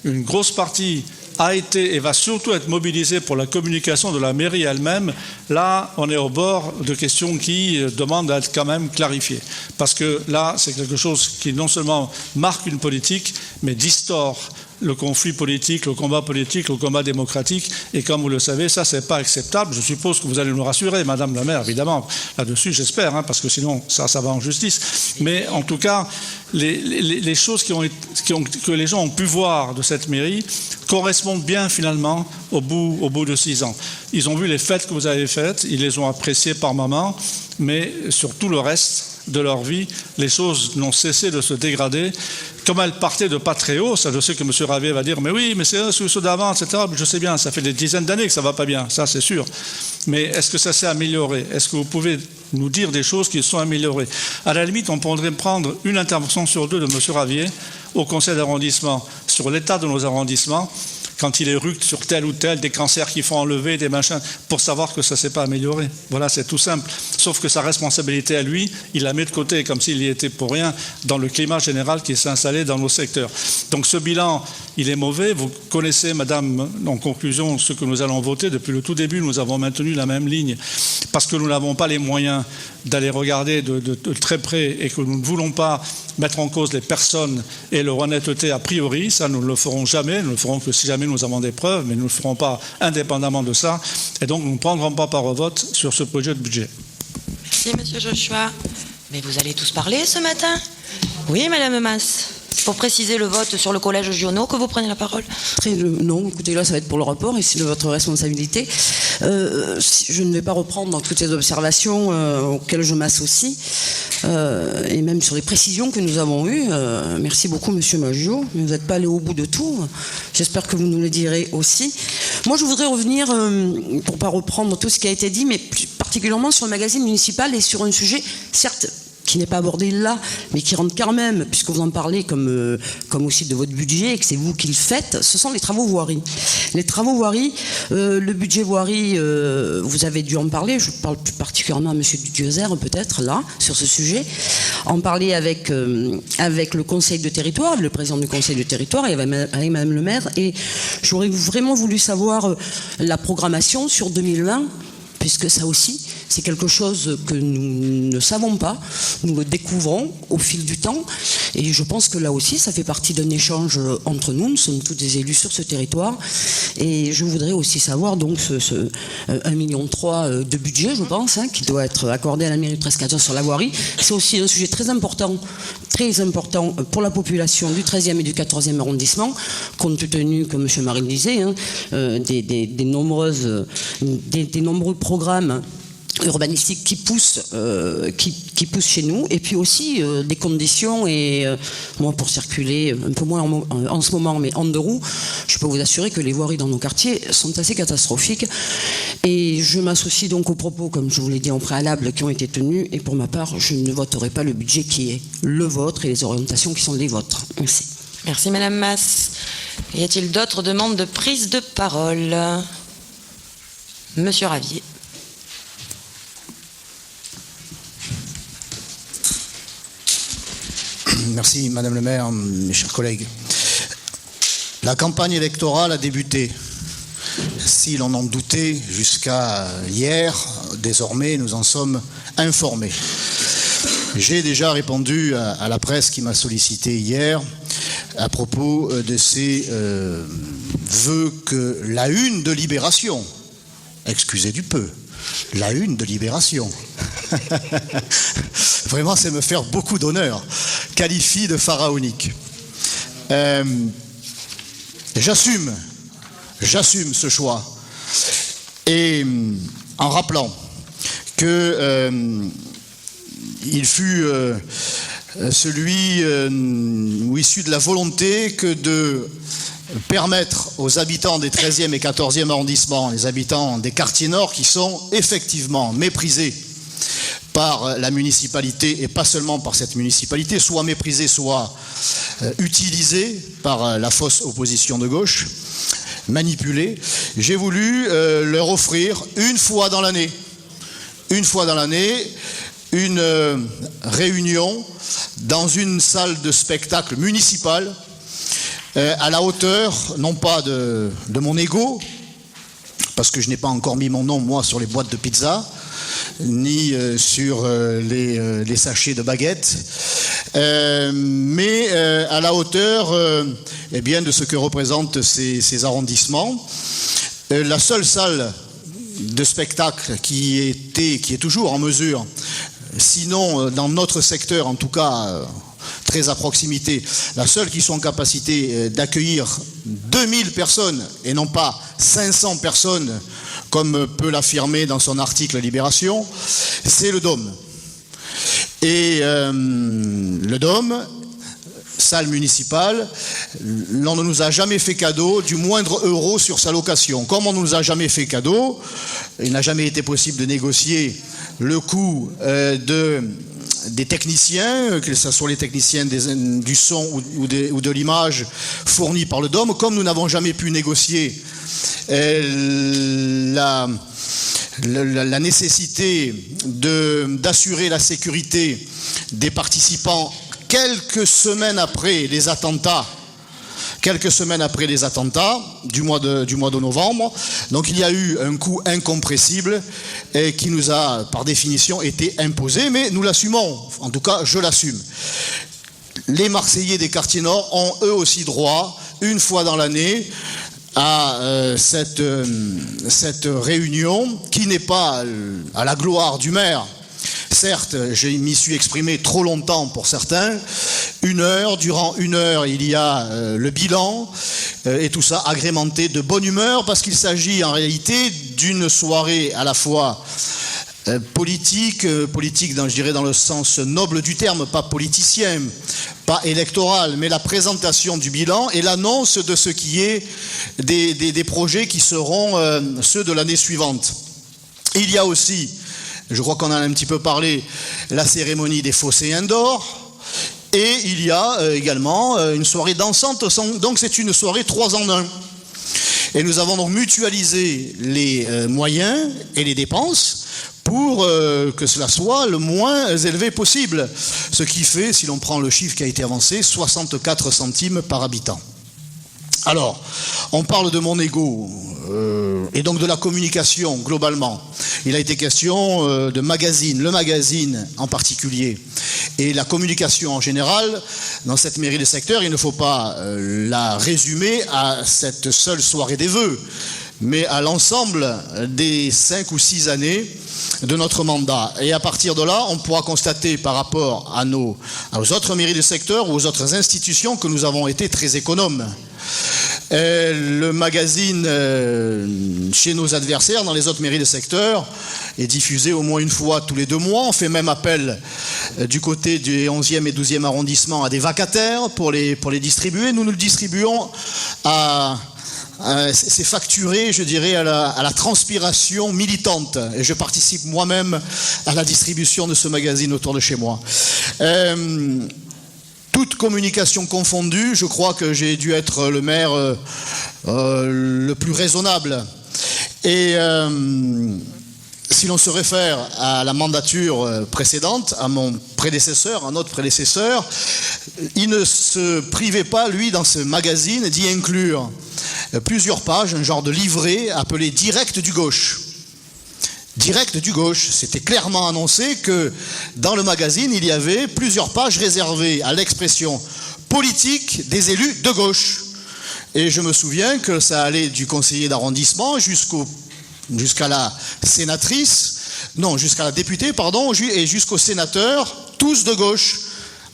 une grosse partie a été et va surtout être mobilisé pour la communication de la mairie elle-même, là, on est au bord de questions qui demandent à être quand même clarifiées. Parce que là, c'est quelque chose qui non seulement marque une politique, mais distord le conflit politique, le combat démocratique. Et comme vous le savez, ça, c'est pas acceptable. Je suppose que vous allez nous rassurer, Madame la maire, évidemment, là-dessus, j'espère, parce que sinon, ça va en justice. Mais en tout cas, les choses que les gens ont pu voir de cette mairie correspondent bien, finalement, au bout de 6 ans. Ils ont vu les fêtes que vous avez faites, ils les ont appréciées par moment, mais sur tout le reste de leur vie, les choses n'ont cessé de se dégrader. Comme elles partaient de pas très haut, ça je sais que M. Ravier va dire, mais oui, mais c'est ceux d'avant, etc. Je sais bien, ça fait des dizaines d'années que ça va pas bien, ça c'est sûr. Mais est-ce que ça s'est amélioré? Est-ce que vous pouvez nous dire des choses qui se sont améliorées? À la limite, on pourrait prendre une intervention sur 2 de M. Ravier au conseil d'arrondissement sur l'état de nos arrondissements, quand il éructe sur tel ou tel, des cancers qu'il faut enlever, des machins, pour savoir que ça ne s'est pas amélioré. Voilà, c'est tout simple. Sauf que sa responsabilité à lui, il la met de côté, comme s'il y était pour rien, dans le climat général qui s'est installé dans nos secteurs. Donc ce bilan, il est mauvais. Vous connaissez, Madame, en conclusion, ce que nous allons voter. Depuis le tout début, nous avons maintenu la même ligne, parce que nous n'avons pas les moyens d'aller regarder de très près et que nous ne voulons pas mettre en cause les personnes et leur honnêteté a priori. Ça, nous ne le ferons jamais. Nous ne le ferons que si jamais nous avons des preuves, mais nous ne le ferons pas indépendamment de ça. Et donc, nous ne prendrons pas part au vote sur ce projet de budget. Merci, Monsieur Joshua. Mais vous allez tous parler ce matin? Oui, Madame Masse. C'est pour préciser le vote sur le collège Giono que vous prenez la parole? Non, écoutez, là, ça va être pour le rapport et c'est de votre responsabilité. Je ne vais pas reprendre toutes ces observations auxquelles je m'associe, et même sur les précisions que nous avons eues. Merci beaucoup, Monsieur Maggio. Vous n'êtes pas allé au bout de tout. J'espère que vous nous le direz aussi. Moi, je voudrais revenir, pour ne pas reprendre tout ce qui a été dit, mais plus particulièrement sur le magazine municipal et sur un sujet, certes, qui n'est pas abordé là, mais qui rentre quand même, puisque vous en parlez comme aussi de votre budget et que c'est vous qui le faites, ce sont les travaux voirie. Les travaux voirie, le budget voirie, vous avez dû en parler, je parle plus particulièrement à M. Dudiozer peut-être là, sur ce sujet, en parler avec le conseil de territoire, le président du conseil de territoire et avec Mme le maire, et j'aurais vraiment voulu savoir la programmation sur 2020, puisque ça aussi, c'est quelque chose que nous ne savons pas, nous le découvrons au fil du temps, et je pense que là aussi, ça fait partie d'un échange entre nous sommes tous des élus sur ce territoire, et je voudrais aussi savoir donc ce 1,3 million de budget, je pense, qui doit être accordé à la mairie de Trescaton sur la voirie. C'est aussi un sujet très important pour la population du 13e et du 14e arrondissement, compte tenu, comme M. Marie le disait, des nombreux programmes urbanistiques qui poussent chez nous, et puis aussi des conditions, et moi pour circuler un peu moins en ce moment, mais en 2 roues, je peux vous assurer que les voiries dans nos quartiers sont assez catastrophiques, et je m'associe donc aux propos, comme je vous l'ai dit en préalable, qui ont été tenus, et pour ma part, je ne voterai pas le budget qui est le vôtre et les orientations qui sont les vôtres. Merci. Merci, Madame Masse. Y a-t-il d'autres demandes de prise de parole? Monsieur Ravier. Merci, Madame le maire, mes chers collègues. La campagne électorale a débuté. Si l'on en doutait jusqu'à hier, désormais nous en sommes informés. J'ai déjà répondu à la presse qui m'a sollicité hier à propos de ces vœux que la une de Libération, excusez du peu, la une de Libération, vraiment c'est me faire beaucoup d'honneur, qualifie de pharaonique. J'assume ce choix, et en rappelant que il fut celui issu de la volonté que de permettre aux habitants des 13e et 14e arrondissements, les habitants des quartiers nord qui sont effectivement méprisés par la municipalité, et pas seulement par cette municipalité, soit méprisés, soit utilisés par la fausse opposition de gauche, manipulés, j'ai voulu leur offrir une fois dans l'année, une réunion dans une salle de spectacle municipale à la hauteur, non pas de mon ego, parce que je n'ai pas encore mis mon nom, moi, sur les boîtes de pizza, ni sur les sachets de baguettes, mais à la hauteur eh bien, de ce que représentent ces arrondissements. La seule salle de spectacle qui est toujours en mesure, sinon dans notre secteur en tout cas très à proximité, la seule qui soit en capacité d'accueillir 2000 personnes et non pas 500 personnes comme peut l'affirmer dans son article Libération, c'est le Dôme. Et le Dôme, salle municipale, l'on ne nous a jamais fait cadeau du moindre euro sur sa location. Comme on ne nous a jamais fait cadeau, il n'a jamais été possible de négocier le coût des techniciens, que ce soit les techniciens du son ou de l'image fournis par le Dôme, comme nous n'avons jamais pu négocier la nécessité d'assurer la sécurité des participants quelques semaines après les attentats du mois de novembre. Donc il y a eu un coût incompressible qui nous a par définition été imposé, mais nous l'assumons, en tout cas je l'assume. Les Marseillais des quartiers nord ont eux aussi droit, une fois dans l'année, à cette réunion qui n'est pas à la gloire du maire. Certes, je m'y suis exprimé trop longtemps pour certains. Durant une heure, il y a le bilan et tout ça agrémenté de bonne humeur parce qu'il s'agit en réalité d'une soirée à la fois politique, je dirais dans le sens noble du terme, pas politicien, pas électoral, mais la présentation du bilan et l'annonce de ce qui est des projets qui seront ceux de l'année suivante. Il y a aussi, je crois qu'on en a un petit peu parlé, la cérémonie des Phocéens d'or. Et il y a également une soirée dansante, donc c'est une soirée 3 en 1. Et nous avons donc mutualisé les moyens et les dépenses pour que cela soit le moins élevé possible. Ce qui fait, si l'on prend le chiffre qui a été avancé, 64 centimes par habitant. Alors, on parle de mon ego et donc de la communication globalement. Il a été question de magazine, le magazine en particulier. Et la communication en général, dans cette mairie de secteur, il ne faut pas la résumer à cette seule soirée des vœux, mais à l'ensemble des 5 ou 6 années de notre mandat. Et à partir de là, on pourra constater par rapport à nos autres mairies de secteur ou aux autres institutions que nous avons été très économes. Le magazine chez nos adversaires dans les autres mairies de secteur est diffusé au moins une fois tous les 2 mois. On fait même appel du côté du 11e et 12e arrondissement à des vacataires pour les distribuer. Nous le distribuons c'est facturé, je dirais, à la transpiration militante. Et je participe moi-même à la distribution de ce magazine autour de chez moi. Toute communication confondue, je crois que j'ai dû être le maire le plus raisonnable. Et si l'on se réfère à la mandature précédente, à mon prédécesseur, à notre prédécesseur, il ne se privait pas, lui, dans ce magazine, d'y inclure plusieurs pages, un genre de livret appelé Direct du Gauche. Direct du Gauche, c'était clairement annoncé que dans le magazine, il y avait plusieurs pages réservées à l'expression politique des élus de gauche. Et je me souviens que ça allait du conseiller d'arrondissement jusqu'à la députée, et jusqu'au sénateur, tous de gauche.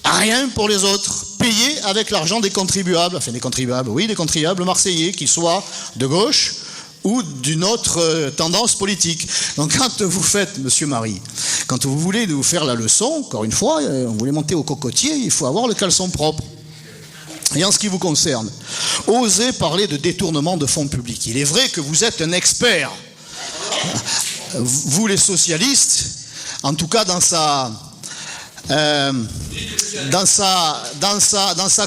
Rien pour les autres, payés avec l'argent des contribuables, des contribuables marseillais, qu'ils soient de gauche ou d'une autre tendance politique. Donc quand vous faites, monsieur Marie, quand vous voulez nous faire la leçon, encore une fois, vous voulez monter au cocotier, il faut avoir le caleçon propre. Et en ce qui vous concerne, osez parler de détournement de fonds publics. Il est vrai que vous êtes un expert, vous les socialistes, en tout cas dans sa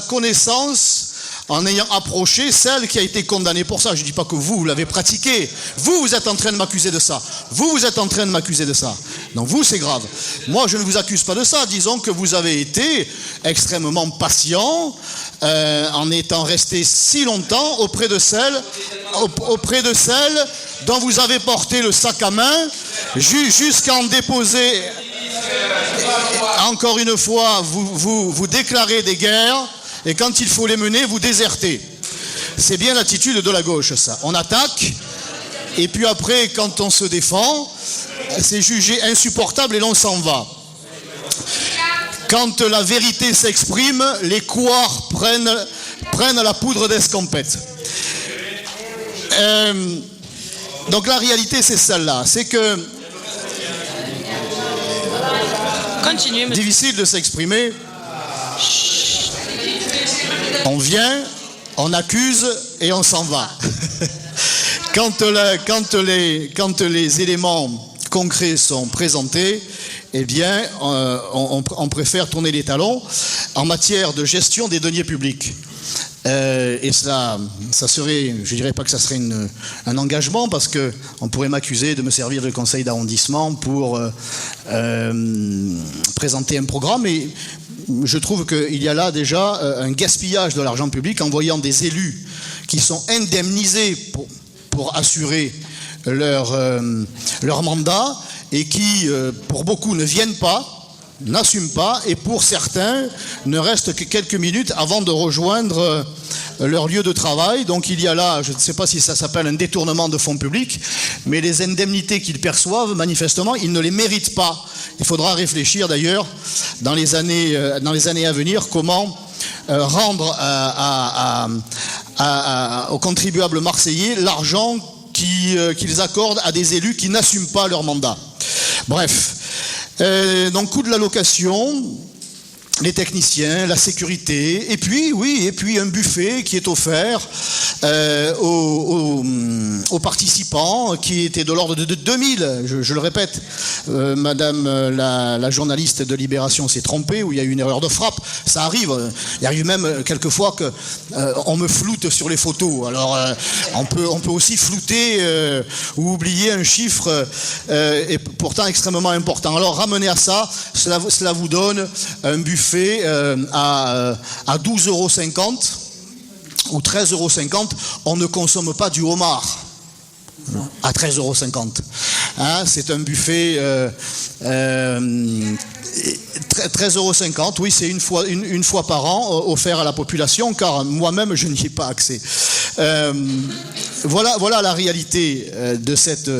connaissance en ayant approché celle qui a été condamnée pour ça. Je ne dis pas que vous l'avez pratiqué. Vous êtes en train de m'accuser de ça. Vous êtes en train de m'accuser de ça. Donc vous, c'est grave. Moi, je ne vous accuse pas de ça. Disons que vous avez été extrêmement patient en étant resté si longtemps auprès de celle dont vous avez porté le sac à main jusqu'à en déposer. Encore une fois, vous déclarez des guerres et quand il faut les mener, vous désertez. C'est bien l'attitude de la gauche, ça. On attaque et puis après, quand on se défend, c'est jugé insupportable et l'on s'en va. Quand la vérité s'exprime, les couards prennent la poudre d'escampette. Donc la réalité, c'est celle-là. C'est que Continuez, monsieur. Difficile de s'exprimer. On vient, on accuse et on s'en va. Quand les éléments concrets sont présentés, eh bien, on préfère tourner les talons en matière de gestion des deniers publics. Et ça serait, je dirais pas que ça serait un engagement, parce que on pourrait m'accuser de me servir de conseil d'arrondissement pour présenter un programme, mais je trouve qu'il y a là déjà un gaspillage de l'argent public en voyant des élus qui sont indemnisés pour assurer leur mandat et qui, pour beaucoup, ne viennent pas, n'assument pas, et pour certains ne restent que quelques minutes avant de rejoindre leur lieu de travail. Donc il y a là, je ne sais pas si ça s'appelle un détournement de fonds publics, mais les indemnités qu'ils perçoivent, manifestement, ils ne les méritent pas. Il faudra réfléchir d'ailleurs dans les années à venir comment rendre aux contribuables marseillais l'argent qu'ils accordent à des élus qui n'assument pas leur mandat. Bref. Donc coût de la location, les techniciens, la sécurité, et puis un buffet qui est offert aux participants, qui était de l'ordre de 2000, je le répète. Madame la journaliste de Libération s'est trompée, où il y a eu une erreur de frappe. Ça arrive. Il arrive même quelquefois que on me floute sur les photos. Alors on peut aussi flouter ou oublier un chiffre et pourtant extrêmement important. Alors ramener à ça, cela vous donne un buffet à 12,50 € ou 13,50 €. On ne consomme pas du homard à 13,50 €. Hein, c'est un buffet 13,50 €, oui, c'est une fois par an offert à la population, car moi-même je n'y ai pas accès. Voilà la réalité de cette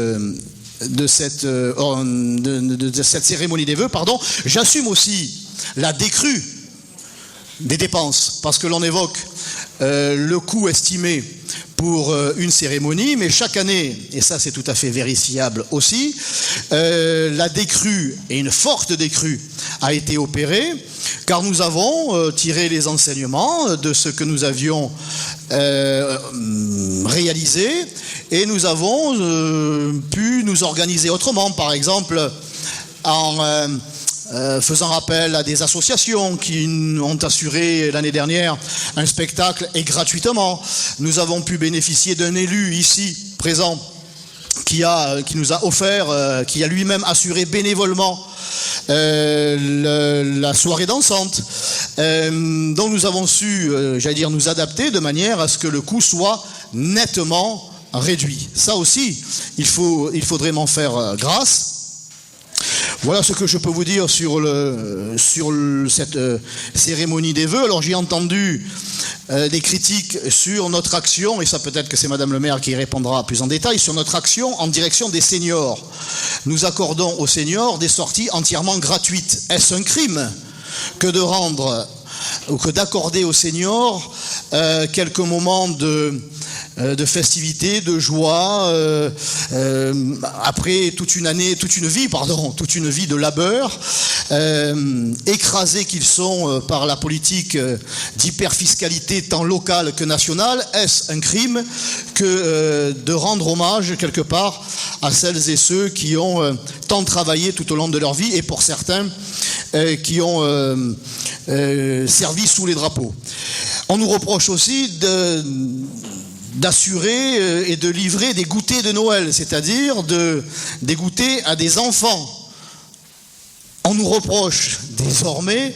cérémonie des vœux. Pardon. J'assume aussi la décrue des dépenses, parce que l'on évoque le coût estimé pour une cérémonie, mais chaque année, et ça c'est tout à fait vérifiable aussi, la décrue, et une forte décrue, a été opérée, car nous avons tiré les enseignements de ce que nous avions réalisé, et nous avons pu nous organiser autrement, par exemple en faisant appel à des associations qui ont assuré l'année dernière un spectacle, et gratuitement. Nous avons pu bénéficier d'un élu ici présent qui nous a offert, qui a lui-même assuré bénévolement la soirée dansante. Donc nous avons su, nous adapter de manière à ce que le coût soit nettement réduit. Ça aussi, il faudrait m'en faire grâce. Voilà ce que je peux vous dire sur cette cérémonie des vœux. Alors j'ai entendu des critiques sur notre action, et ça peut-être que c'est Madame le maire qui y répondra plus en détail, sur notre action en direction des seniors. Nous accordons aux seniors des sorties entièrement gratuites. Est-ce un crime que de rendre ou que d'accorder aux seniors quelques moments de festivité, de joie, après toute une vie de labeur, écrasés qu'ils sont par la politique d'hyperfiscalité tant locale que nationale? Est-ce un crime que de rendre hommage quelque part à celles et ceux qui ont tant travaillé tout au long de leur vie, et pour certains qui ont servi sous les drapeaux? On nous reproche aussi d'assurer et de livrer des goûters de Noël, c'est-à-dire des goûters à des enfants. On nous reproche désormais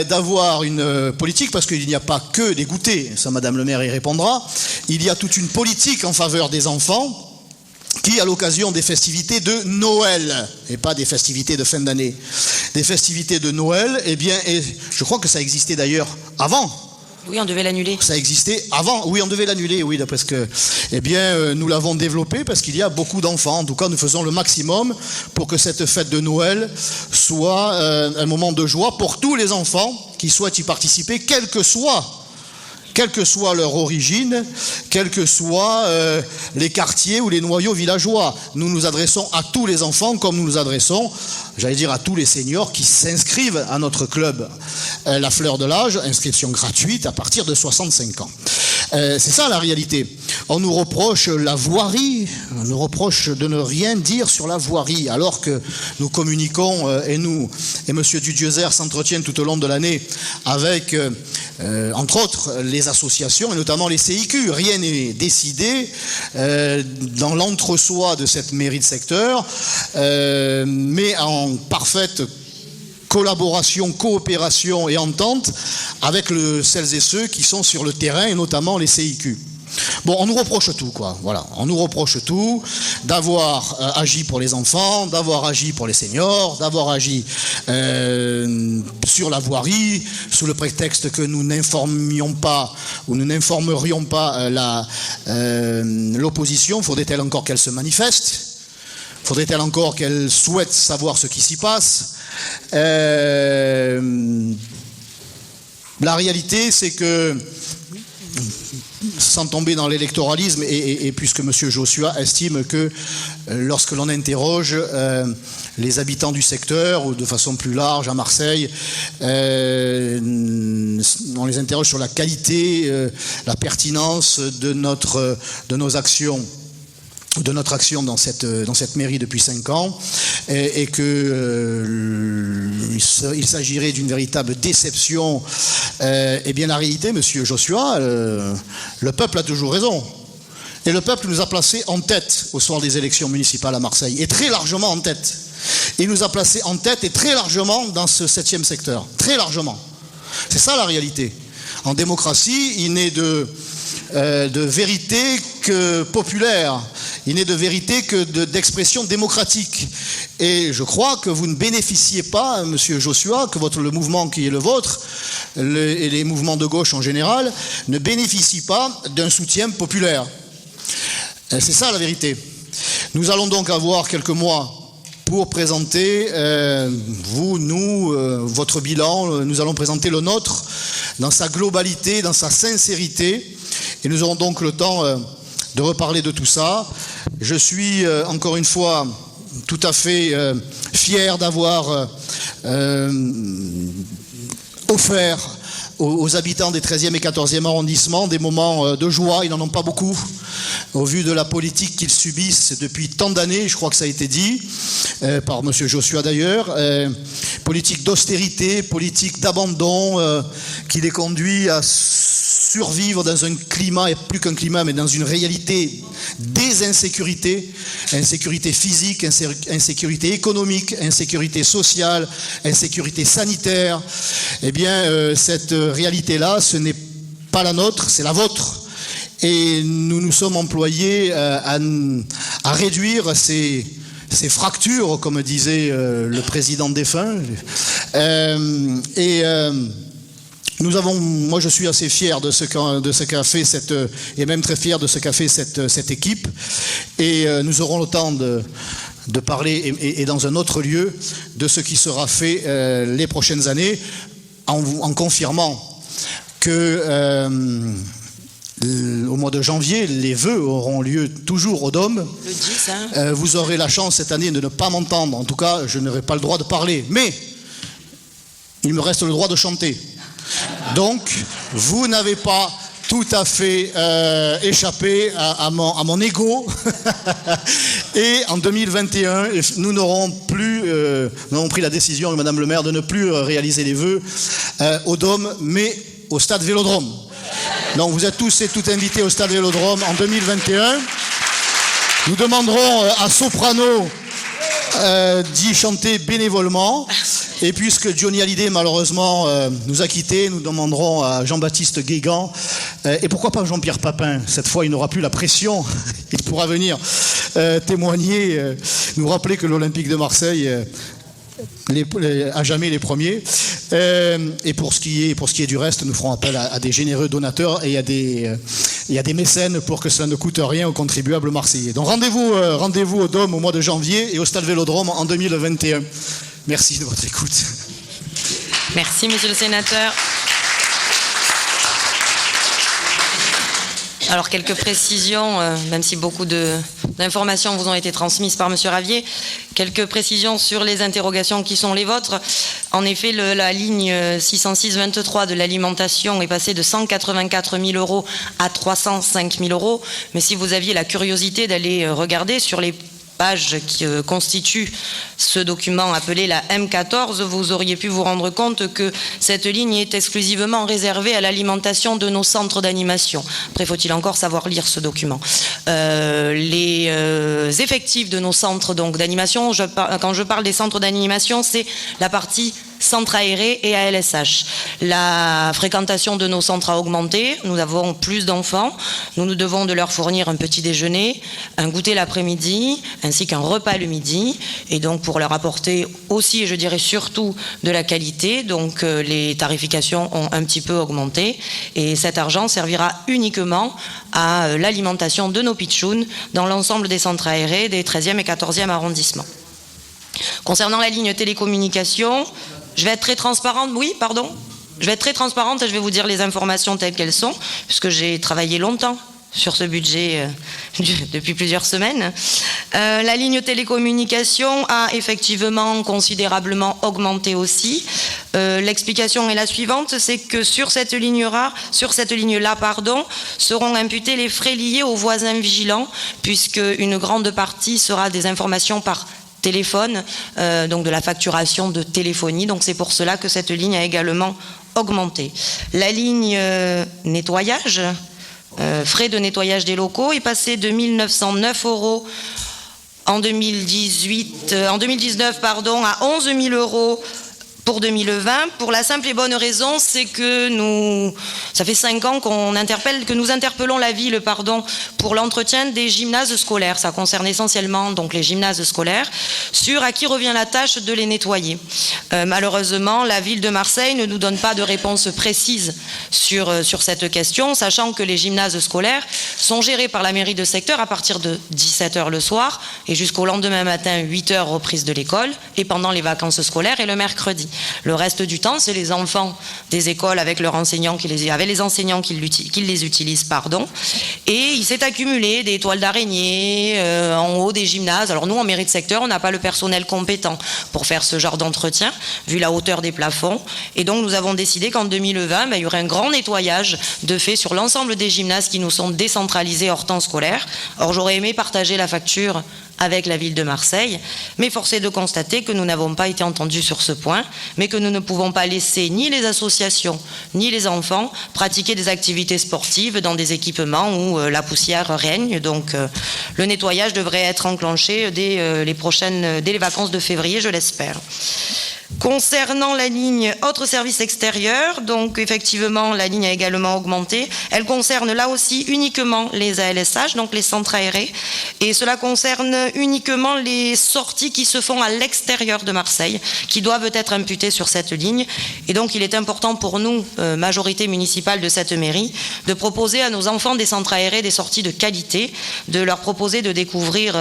d'avoir une politique, parce qu'il n'y a pas que des goûters, ça Madame le maire y répondra, il y a toute une politique en faveur des enfants qui, à l'occasion des festivités de Noël, et pas des festivités de fin d'année, des festivités de Noël, eh bien, et je crois que ça existait d'ailleurs avant. Oui, on devait l'annuler. Ça existait avant, oui, on devait l'annuler, oui, parce que, eh bien, nous l'avons développé parce qu'il y a beaucoup d'enfants. En tout cas, nous faisons le maximum pour que cette fête de Noël soit un moment de joie pour tous les enfants qui souhaitent y participer, quelle que soit leur origine, quels que soient les quartiers ou les noyaux villageois. Nous nous adressons à tous les enfants comme nous nous adressons, j'allais dire, à tous les seniors qui s'inscrivent à notre club La Fleur de l'Âge, inscription gratuite à partir de 65 ans. C'est ça la réalité. On nous reproche la voirie, on nous reproche de ne rien dire sur la voirie, alors que nous communiquons, et M. Dudiezer s'entretient tout au long de l'année avec, entre autres, les associations, et notamment les CIQ. Rien n'est décidé dans l'entre-soi de cette mairie de secteur, mais en parfaite collaboration, coopération et entente avec celles et ceux qui sont sur le terrain, et notamment les CIQ. Bon, on nous reproche tout, quoi. Voilà, on nous reproche tout, d'avoir agi pour les enfants, d'avoir agi pour les seniors, d'avoir agi sur la voirie, sous le prétexte que nous n'informions pas ou nous n'informerions pas l'opposition. Faudrait-elle encore qu'elle se manifeste? Faudrait-elle encore qu'elle souhaite savoir ce qui s'y passe? La réalité, c'est que, sans tomber dans l'électoralisme, et puisque M. Joshua estime que lorsque l'on interroge les habitants du secteur, ou de façon plus large à Marseille, on les interroge sur la qualité, la pertinence de nos actions, de notre action dans cette mairie depuis 5 ans, et que il s'agirait d'une véritable déception. Eh bien la réalité, Monsieur Joshua, le peuple a toujours raison. Et le peuple nous a placés en tête au soir des élections municipales à Marseille, et très largement en tête. Il nous a placés en tête et très largement dans ce 7e secteur. Très largement. C'est ça la réalité. En démocratie, il n'est de vérité que populaire. Il n'est de vérité que d'expression démocratique. Et je crois que vous ne bénéficiez pas, Monsieur Joshua, que le mouvement qui est le vôtre, et les mouvements de gauche en général, ne bénéficient pas d'un soutien populaire. C'est ça la vérité. Nous allons donc avoir quelques mois pour présenter, vous, nous, votre bilan. Nous allons présenter le nôtre dans sa globalité, dans sa sincérité. Et nous aurons donc le temps de reparler de tout ça. Je suis, encore une fois, tout à fait fier d'avoir offert aux habitants des 13e et 14e arrondissements des moments de joie. Ils n'en ont pas beaucoup, au vu de la politique qu'ils subissent depuis tant d'années. Je crois que ça a été dit par M. Joshua d'ailleurs. Politique d'austérité, politique d'abandon qui les conduit à survivre dans un climat, et plus qu'un climat, mais dans une réalité des insécurités, insécurité physique, insécurité économique, insécurité sociale, insécurité sanitaire. Eh bien, cette réalité-là, ce n'est pas la nôtre, c'est la vôtre. Et nous nous sommes employés à réduire ces fractures, comme disait le président défunt. Moi je suis assez fier de ce qu'a fait et même très fier de ce qu'a fait cette équipe. Et nous aurons le temps de parler, et dans un autre lieu, de ce qui sera fait les prochaines années, en confirmant que au mois de janvier, les vœux auront lieu toujours au Dôme. Le 10, hein. Vous aurez la chance cette année de ne pas m'entendre. En tout cas, je n'aurai pas le droit de parler. Mais il me reste le droit de chanter. Donc, vous n'avez pas tout à fait échappé à mon ego. Et en 2021, nous n'aurons pris la décision avec Madame le maire de ne plus réaliser les vœux au Dôme, mais au stade Vélodrome. Donc vous êtes tous et toutes invités au stade Vélodrome en 2021. Nous demanderons à Soprano d'y chanter bénévolement. Et puisque Johnny Hallyday malheureusement nous a quittés, nous demanderons à Jean-Baptiste Guégan et pourquoi pas Jean-Pierre Papin. Cette fois, il n'aura plus la pression. Il pourra venir témoigner, nous rappeler que l'Olympique de Marseille à jamais les premiers. Et pour ce qui est du reste, nous ferons appel à des généreux donateurs et à des mécènes pour que cela ne coûte rien aux contribuables marseillais. Donc rendez-vous au Dôme au mois de janvier et au stade Vélodrome en 2021. Merci de votre écoute. Merci, monsieur le sénateur. Alors, quelques précisions, même si beaucoup d'informations vous ont été transmises par monsieur Ravier, quelques précisions sur les interrogations qui sont les vôtres. En effet, la ligne 606-23 de l'alimentation est passée de 184 000 € à 305 000 €. Mais si vous aviez la curiosité d'aller regarder sur les pages qui constituent ce document appelé la M14, vous auriez pu vous rendre compte que cette ligne est exclusivement réservée à l'alimentation de nos centres d'animation. Après, faut-il encore savoir lire ce document. Les effectifs de nos centres d'animation, quand je parle des centres d'animation, c'est la partie centres aérés et ALSH. La fréquentation de nos centres a augmenté, nous avons plus d'enfants, nous devons de leur fournir un petit déjeuner, un goûter l'après-midi, ainsi qu'un repas le midi, et donc pour leur apporter aussi, et je dirais surtout, de la qualité, donc les tarifications ont un petit peu augmenté, et cet argent servira uniquement à l'alimentation de nos pitchouns dans l'ensemble des centres aérés des 13e et 14e arrondissements. Concernant la ligne télécommunication, je vais être très transparente, je vais être très transparente et je vais vous dire les informations telles qu'elles sont, puisque j'ai travaillé longtemps sur ce budget depuis plusieurs semaines. La ligne télécommunication a effectivement considérablement augmenté aussi. L'explication est la suivante, c'est que sur cette ligne-là, seront imputés les frais liés aux voisins vigilants, puisque une grande partie sera des informations par téléphone, donc de la facturation de téléphonie. Donc c'est pour cela que cette ligne a également augmenté. La ligne nettoyage, frais de nettoyage des locaux, est passée de 1 909 € en 2019 à 11 000 € pour 2020, pour la simple et bonne raison, c'est que ça fait 5 ans que nous interpellons la ville, pour l'entretien des gymnases scolaires. Ça concerne essentiellement donc les gymnases scolaires, sur à qui revient la tâche de les nettoyer. Malheureusement, la ville de Marseille ne nous donne pas de réponse précise sur cette question, sachant que les gymnases scolaires sont gérés par la mairie de secteur à partir de 17 h le soir et jusqu'au lendemain matin, 8 h reprise de l'école, et pendant les vacances scolaires et le mercredi. Le reste du temps, c'est les enfants des écoles avec les enseignants qui les utilisent, Et il s'est accumulé des toiles d'araignée en haut des gymnases. Alors nous, en mairie de secteur, on n'a pas le personnel compétent pour faire ce genre d'entretien, vu la hauteur des plafonds. Et donc nous avons décidé qu'en 2020, il y aurait un grand nettoyage de fait sur l'ensemble des gymnases qui nous sont décentralisés hors temps scolaire. Or, j'aurais aimé partager la facture avec la ville de Marseille, mais force est de constater que nous n'avons pas été entendus sur ce point, mais que nous ne pouvons pas laisser ni les associations ni les enfants pratiquer des activités sportives dans des équipements où la poussière règne. Donc le nettoyage devrait être enclenché dès les vacances de février, je l'espère. Concernant la ligne autres services extérieurs, donc effectivement la ligne a également augmenté. Elle concerne là aussi uniquement les ALSH, donc les centres aérés, et cela concerne uniquement les sorties qui se font à l'extérieur de Marseille, qui doivent être imputées sur cette ligne. Et donc il est important pour nous, majorité municipale de cette mairie, de proposer à nos enfants des centres aérés des sorties de qualité, de leur proposer de découvrir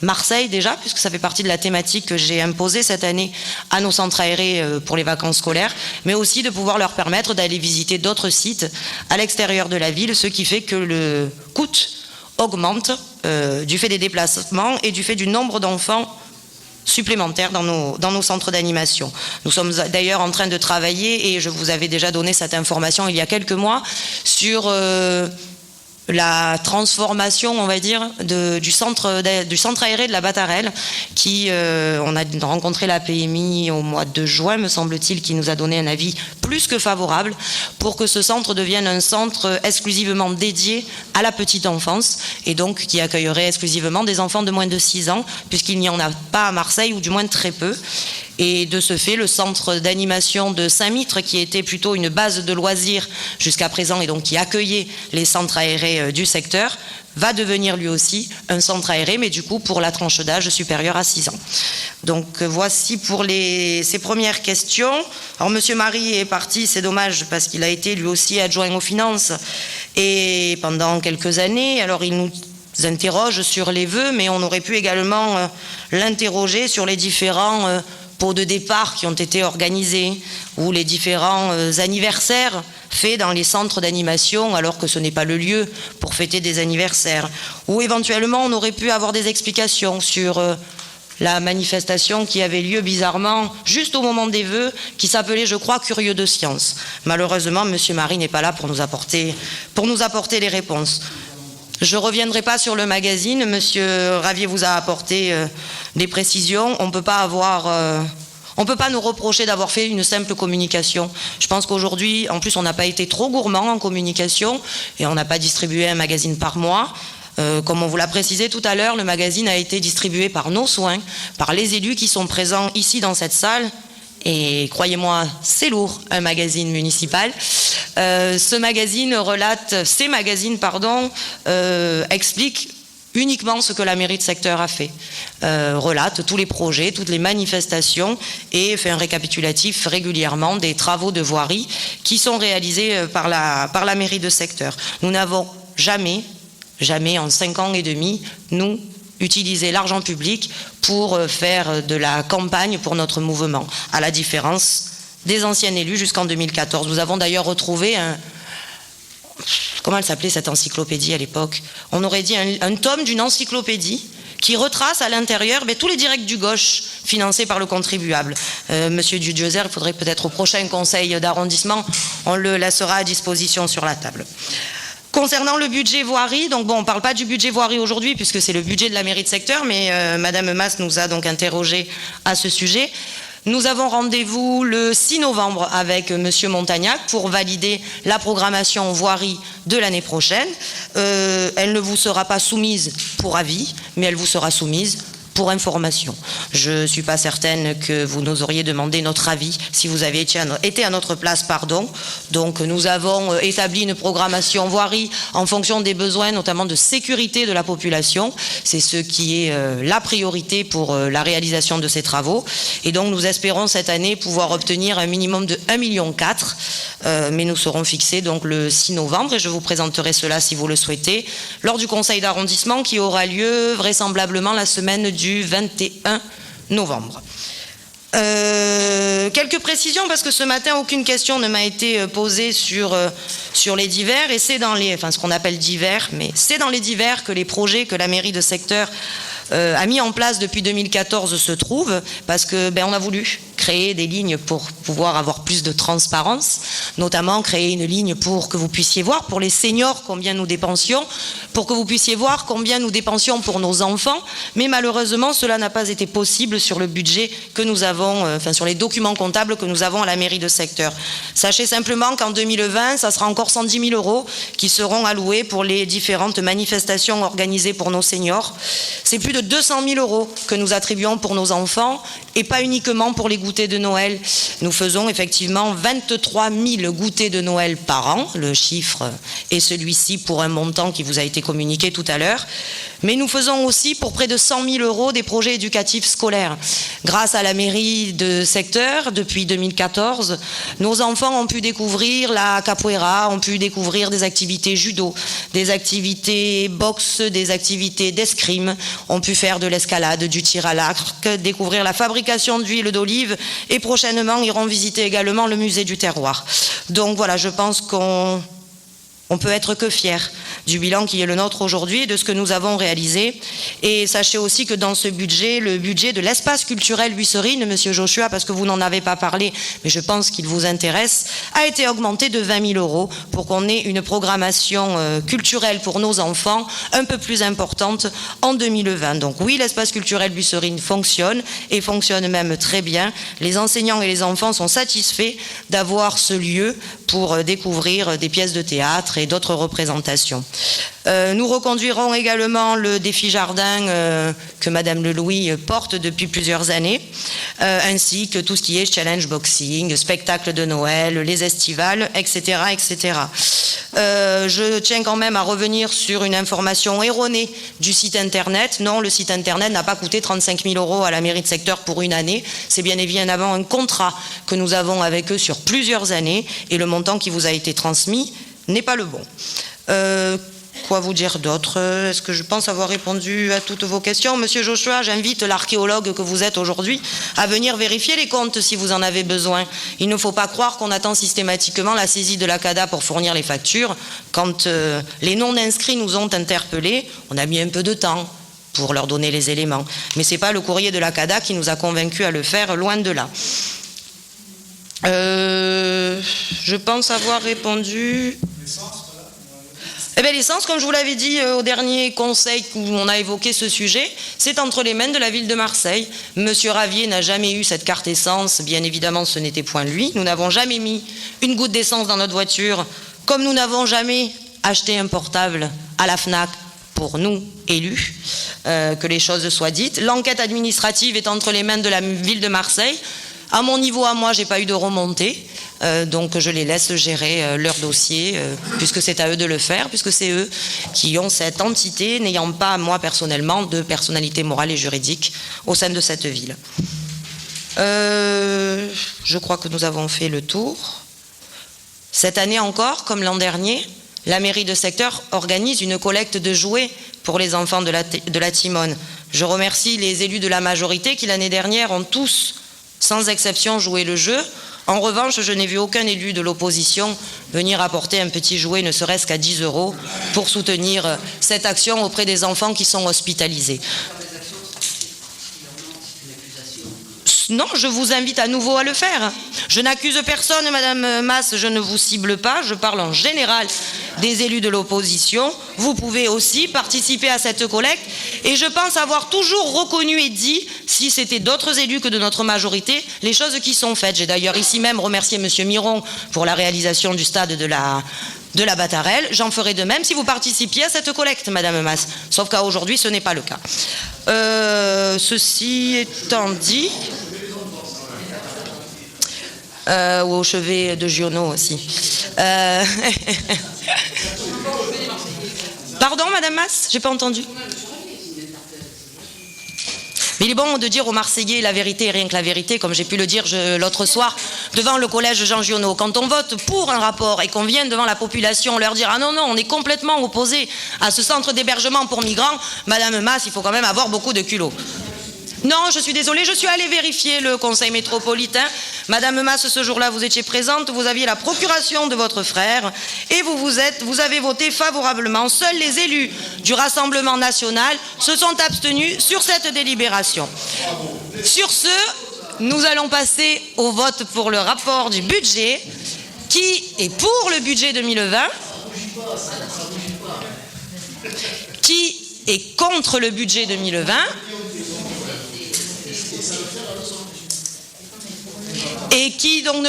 Marseille déjà, puisque ça fait partie de la thématique que j'ai imposée cette année à nos centres aérés pour les vacances scolaires, mais aussi de pouvoir leur permettre d'aller visiter d'autres sites à l'extérieur de la ville, ce qui fait que le coût augmente du fait des déplacements et du fait du nombre d'enfants supplémentaires dans nos centres d'animation. Nous sommes d'ailleurs en train de travailler, et je vous avais déjà donné cette information il y a quelques mois, sur la transformation, on va dire, du centre aéré de la Batarelle, qui, on a rencontré la PMI au mois de juin, me semble-t-il, qui nous a donné un avis plus que favorable pour que ce centre devienne un centre exclusivement dédié à la petite enfance, et donc qui accueillerait exclusivement des enfants de moins de 6 ans, puisqu'il n'y en a pas à Marseille, ou du moins très peu. Et de ce fait, le centre d'animation de Saint-Mitre, qui était plutôt une base de loisirs jusqu'à présent et donc qui accueillait les centres aérés du secteur, va devenir lui aussi un centre aéré, mais du coup pour la tranche d'âge supérieure à 6 ans. Donc voici pour ces premières questions. Alors Monsieur Marie est parti, c'est dommage, parce qu'il a été lui aussi adjoint aux finances et pendant quelques années. Alors il nous interroge sur les vœux, mais on aurait pu également l'interroger sur les différents pots de départ qui ont été organisés, ou les différents anniversaires faits dans les centres d'animation alors que ce n'est pas le lieu pour fêter des anniversaires. Ou éventuellement on aurait pu avoir des explications sur la manifestation qui avait lieu bizarrement juste au moment des vœux, qui s'appelait, je crois, Curieux de Science. Malheureusement, Monsieur Marie n'est pas là pour nous apporter les réponses. Je ne reviendrai pas sur le magazine. Monsieur Ravier vous a apporté des précisions. On ne peut pas nous reprocher d'avoir fait une simple communication. Je pense qu'aujourd'hui, en plus, on n'a pas été trop gourmand en communication et on n'a pas distribué un magazine par mois. Comme on vous l'a précisé tout à l'heure, le magazine a été distribué par nos soins, par les élus qui sont présents ici dans cette salle. Et croyez-moi, c'est lourd, un magazine municipal. Ces magazines expliquent uniquement ce que la mairie de secteur a fait. Relate tous les projets, toutes les manifestations et fait un récapitulatif régulièrement des travaux de voirie qui sont réalisés par la mairie de secteur. Nous n'avons jamais en 5 ans et demi, nous, utiliser l'argent public pour faire de la campagne pour notre mouvement, à la différence des anciens élus jusqu'en 2014. Nous avons d'ailleurs retrouvé comment elle s'appelait cette encyclopédie à l'époque? On aurait dit un tome d'une encyclopédie qui retrace à l'intérieur tous les directs du gauche financés par le contribuable. Monsieur Dudiozer, il faudrait peut-être au prochain conseil d'arrondissement, on le laissera à disposition sur la table. Concernant le budget voirie, donc bon, on ne parle pas du budget voirie aujourd'hui puisque c'est le budget de la mairie de secteur, mais Madame Mas nous a donc interrogé à ce sujet. Nous avons rendez-vous le 6 novembre avec Monsieur Montagnac pour valider la programmation voirie de l'année prochaine. Elle ne vous sera pas soumise pour avis, mais elle vous sera soumise pour information. Je ne suis pas certaine que vous nous auriez demandé notre avis si vous aviez été à notre place, pardon. Donc nous avons établi une programmation voirie en fonction des besoins, notamment de sécurité de la population. C'est ce qui est la priorité pour la réalisation de ces travaux. Et donc nous espérons cette année pouvoir obtenir un minimum de 1,4 million, mais nous serons fixés donc le 6 novembre et je vous présenterai cela si vous le souhaitez lors du conseil d'arrondissement qui aura lieu vraisemblablement la semaine du 21 novembre. Quelques précisions parce que ce matin aucune question ne m'a été posée sur les divers et c'est dans ce qu'on appelle divers, mais c'est dans les divers que les projets que la mairie de secteur a mis en place depuis 2014 se trouvent parce que on a voulu créer des lignes pour pouvoir avoir plus de transparence, notamment créer une ligne pour que vous puissiez voir pour les seniors combien nous dépensions, pour que vous puissiez voir combien nous dépensions pour nos enfants, mais malheureusement cela n'a pas été possible sur le budget que nous avons, sur les documents comptables que nous avons à la mairie de secteur. Sachez simplement qu'en 2020, ça sera encore 110 000 € qui seront alloués pour les différentes manifestations organisées pour nos seniors. C'est plus de 200 000 € que nous attribuons pour nos enfants et pas uniquement pour les goûters de Noël. Nous faisons effectivement 23 000 goûters de Noël par an. Le chiffre est celui-ci pour un montant qui vous a été communiqué tout à l'heure. Mais nous faisons aussi pour près de 100 000 € des projets éducatifs scolaires. Grâce à la mairie de secteur, depuis 2014, nos enfants ont pu découvrir la capoeira, ont pu découvrir des activités judo, des activités boxe, des activités d'escrime, ont pu faire de l'escalade, du tir à l'arc, découvrir la fabrication d'huile d'olive et prochainement iront visiter également le musée du terroir. Donc voilà, je pense qu'on On peut être que fier du bilan qui est le nôtre aujourd'hui et de ce que nous avons réalisé. Et sachez aussi que dans ce budget, le budget de l'espace culturel Buisserine, Monsieur Joshua, parce que vous n'en avez pas parlé, mais je pense qu'il vous intéresse, a été augmenté de 20 000 € pour qu'on ait une programmation culturelle pour nos enfants un peu plus importante en 2020. Donc oui, l'espace culturel Buisserine fonctionne et fonctionne même très bien. Les enseignants et les enfants sont satisfaits d'avoir ce lieu pour découvrir des pièces de théâtre et d'autres représentations. Nous reconduirons également le défi jardin que Madame Lelouis porte depuis plusieurs années, ainsi que tout ce qui est challenge boxing, spectacle de Noël, les estivales, etc. etc. Je tiens quand même à revenir sur une information erronée du site internet. Non, le site internet n'a pas coûté 35 000 € à la mairie de secteur pour une année. C'est bien évidemment un contrat que nous avons avec eux sur plusieurs années et le montant qui vous a été transmis n'est pas le bon. Quoi vous dire d'autre? Est-ce que je pense avoir répondu à toutes vos questions? Monsieur Joshua, j'invite l'archéologue que vous êtes aujourd'hui à venir vérifier les comptes si vous en avez besoin. Il ne faut pas croire qu'on attend systématiquement la saisie de la CADA pour fournir les factures. Quand les non-inscrits nous ont interpellés, on a mis un peu de temps pour leur donner les éléments. Mais ce n'est pas le courrier de la CADA qui nous a convaincus à le faire, loin de là. Je pense avoir répondu... Eh bien, l'essence, comme je vous l'avais dit au dernier conseil où on a évoqué ce sujet, c'est entre les mains de la ville de Marseille. Monsieur Ravier n'a jamais eu cette carte essence, bien évidemment ce n'était point lui. Nous n'avons jamais mis une goutte d'essence dans notre voiture, comme nous n'avons jamais acheté un portable à la FNAC pour nous, élus, que les choses soient dites. L'enquête administrative est entre les mains de la ville de Marseille. À mon niveau, à moi, je n'ai pas eu de remontée. Donc je les laisse gérer leur dossier, puisque c'est à eux de le faire, puisque c'est eux qui ont cette entité, n'ayant pas, moi personnellement, de personnalité morale et juridique au sein de cette ville. Je crois que nous avons fait le tour. Cette année encore, comme l'an dernier, la mairie de secteur organise une collecte de jouets pour les enfants de la Timone. Je remercie les élus de la majorité qui l'année dernière ont tous, sans exception, joué le jeu. En revanche, je n'ai vu aucun élu de l'opposition venir apporter un petit jouet, ne serait-ce qu'à 10 € pour soutenir cette action auprès des enfants qui sont hospitalisés. Non, je vous invite à nouveau à le faire. Je n'accuse personne, Madame Masse, je ne vous cible pas, je parle en général des élus de l'opposition. Vous pouvez aussi participer à cette collecte et je pense avoir toujours reconnu et dit, si c'était d'autres élus que de notre majorité, les choses qui sont faites. J'ai d'ailleurs ici même remercié Monsieur Miron pour la réalisation du stade de la Batarelle. J'en ferai de même si vous participiez à cette collecte, Madame Masse. Sauf qu'à aujourd'hui, ce n'est pas le cas. Ceci étant dit... ou au chevet de Giono aussi. Pardon, Madame Masse, j'ai pas entendu. Mais il est bon de dire aux Marseillais la vérité et rien que la vérité, comme j'ai pu le dire l'autre soir devant le collège Jean Giono. Quand on vote pour un rapport et qu'on vient devant la population leur dire « Ah non, non, on est complètement opposé à ce centre d'hébergement pour migrants », Madame Masse, il faut quand même avoir beaucoup de culot. Non, je suis désolée, je suis allée vérifier le conseil métropolitain. Madame Masse, ce jour-là, vous étiez présente, vous aviez la procuration de votre frère et vous avez voté favorablement. Seuls les élus du Rassemblement national se sont abstenus sur cette délibération. Sur ce, nous allons passer au vote pour le rapport du budget. Qui est pour le budget 2020? Qui est contre le budget 2020? Et qui donc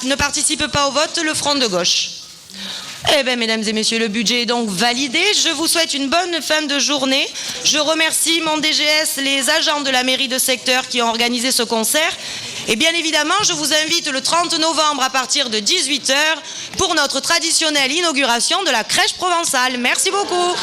ne participe pas au vote? Le Front de gauche. Eh bien, mesdames et messieurs, le budget est donc validé. Je vous souhaite une bonne fin de journée. Je remercie mon DGS, les agents de la mairie de secteur qui ont organisé ce concert. Et bien évidemment, je vous invite le 30 novembre à partir de 18 h pour notre traditionnelle inauguration de la crèche provençale. Merci beaucoup.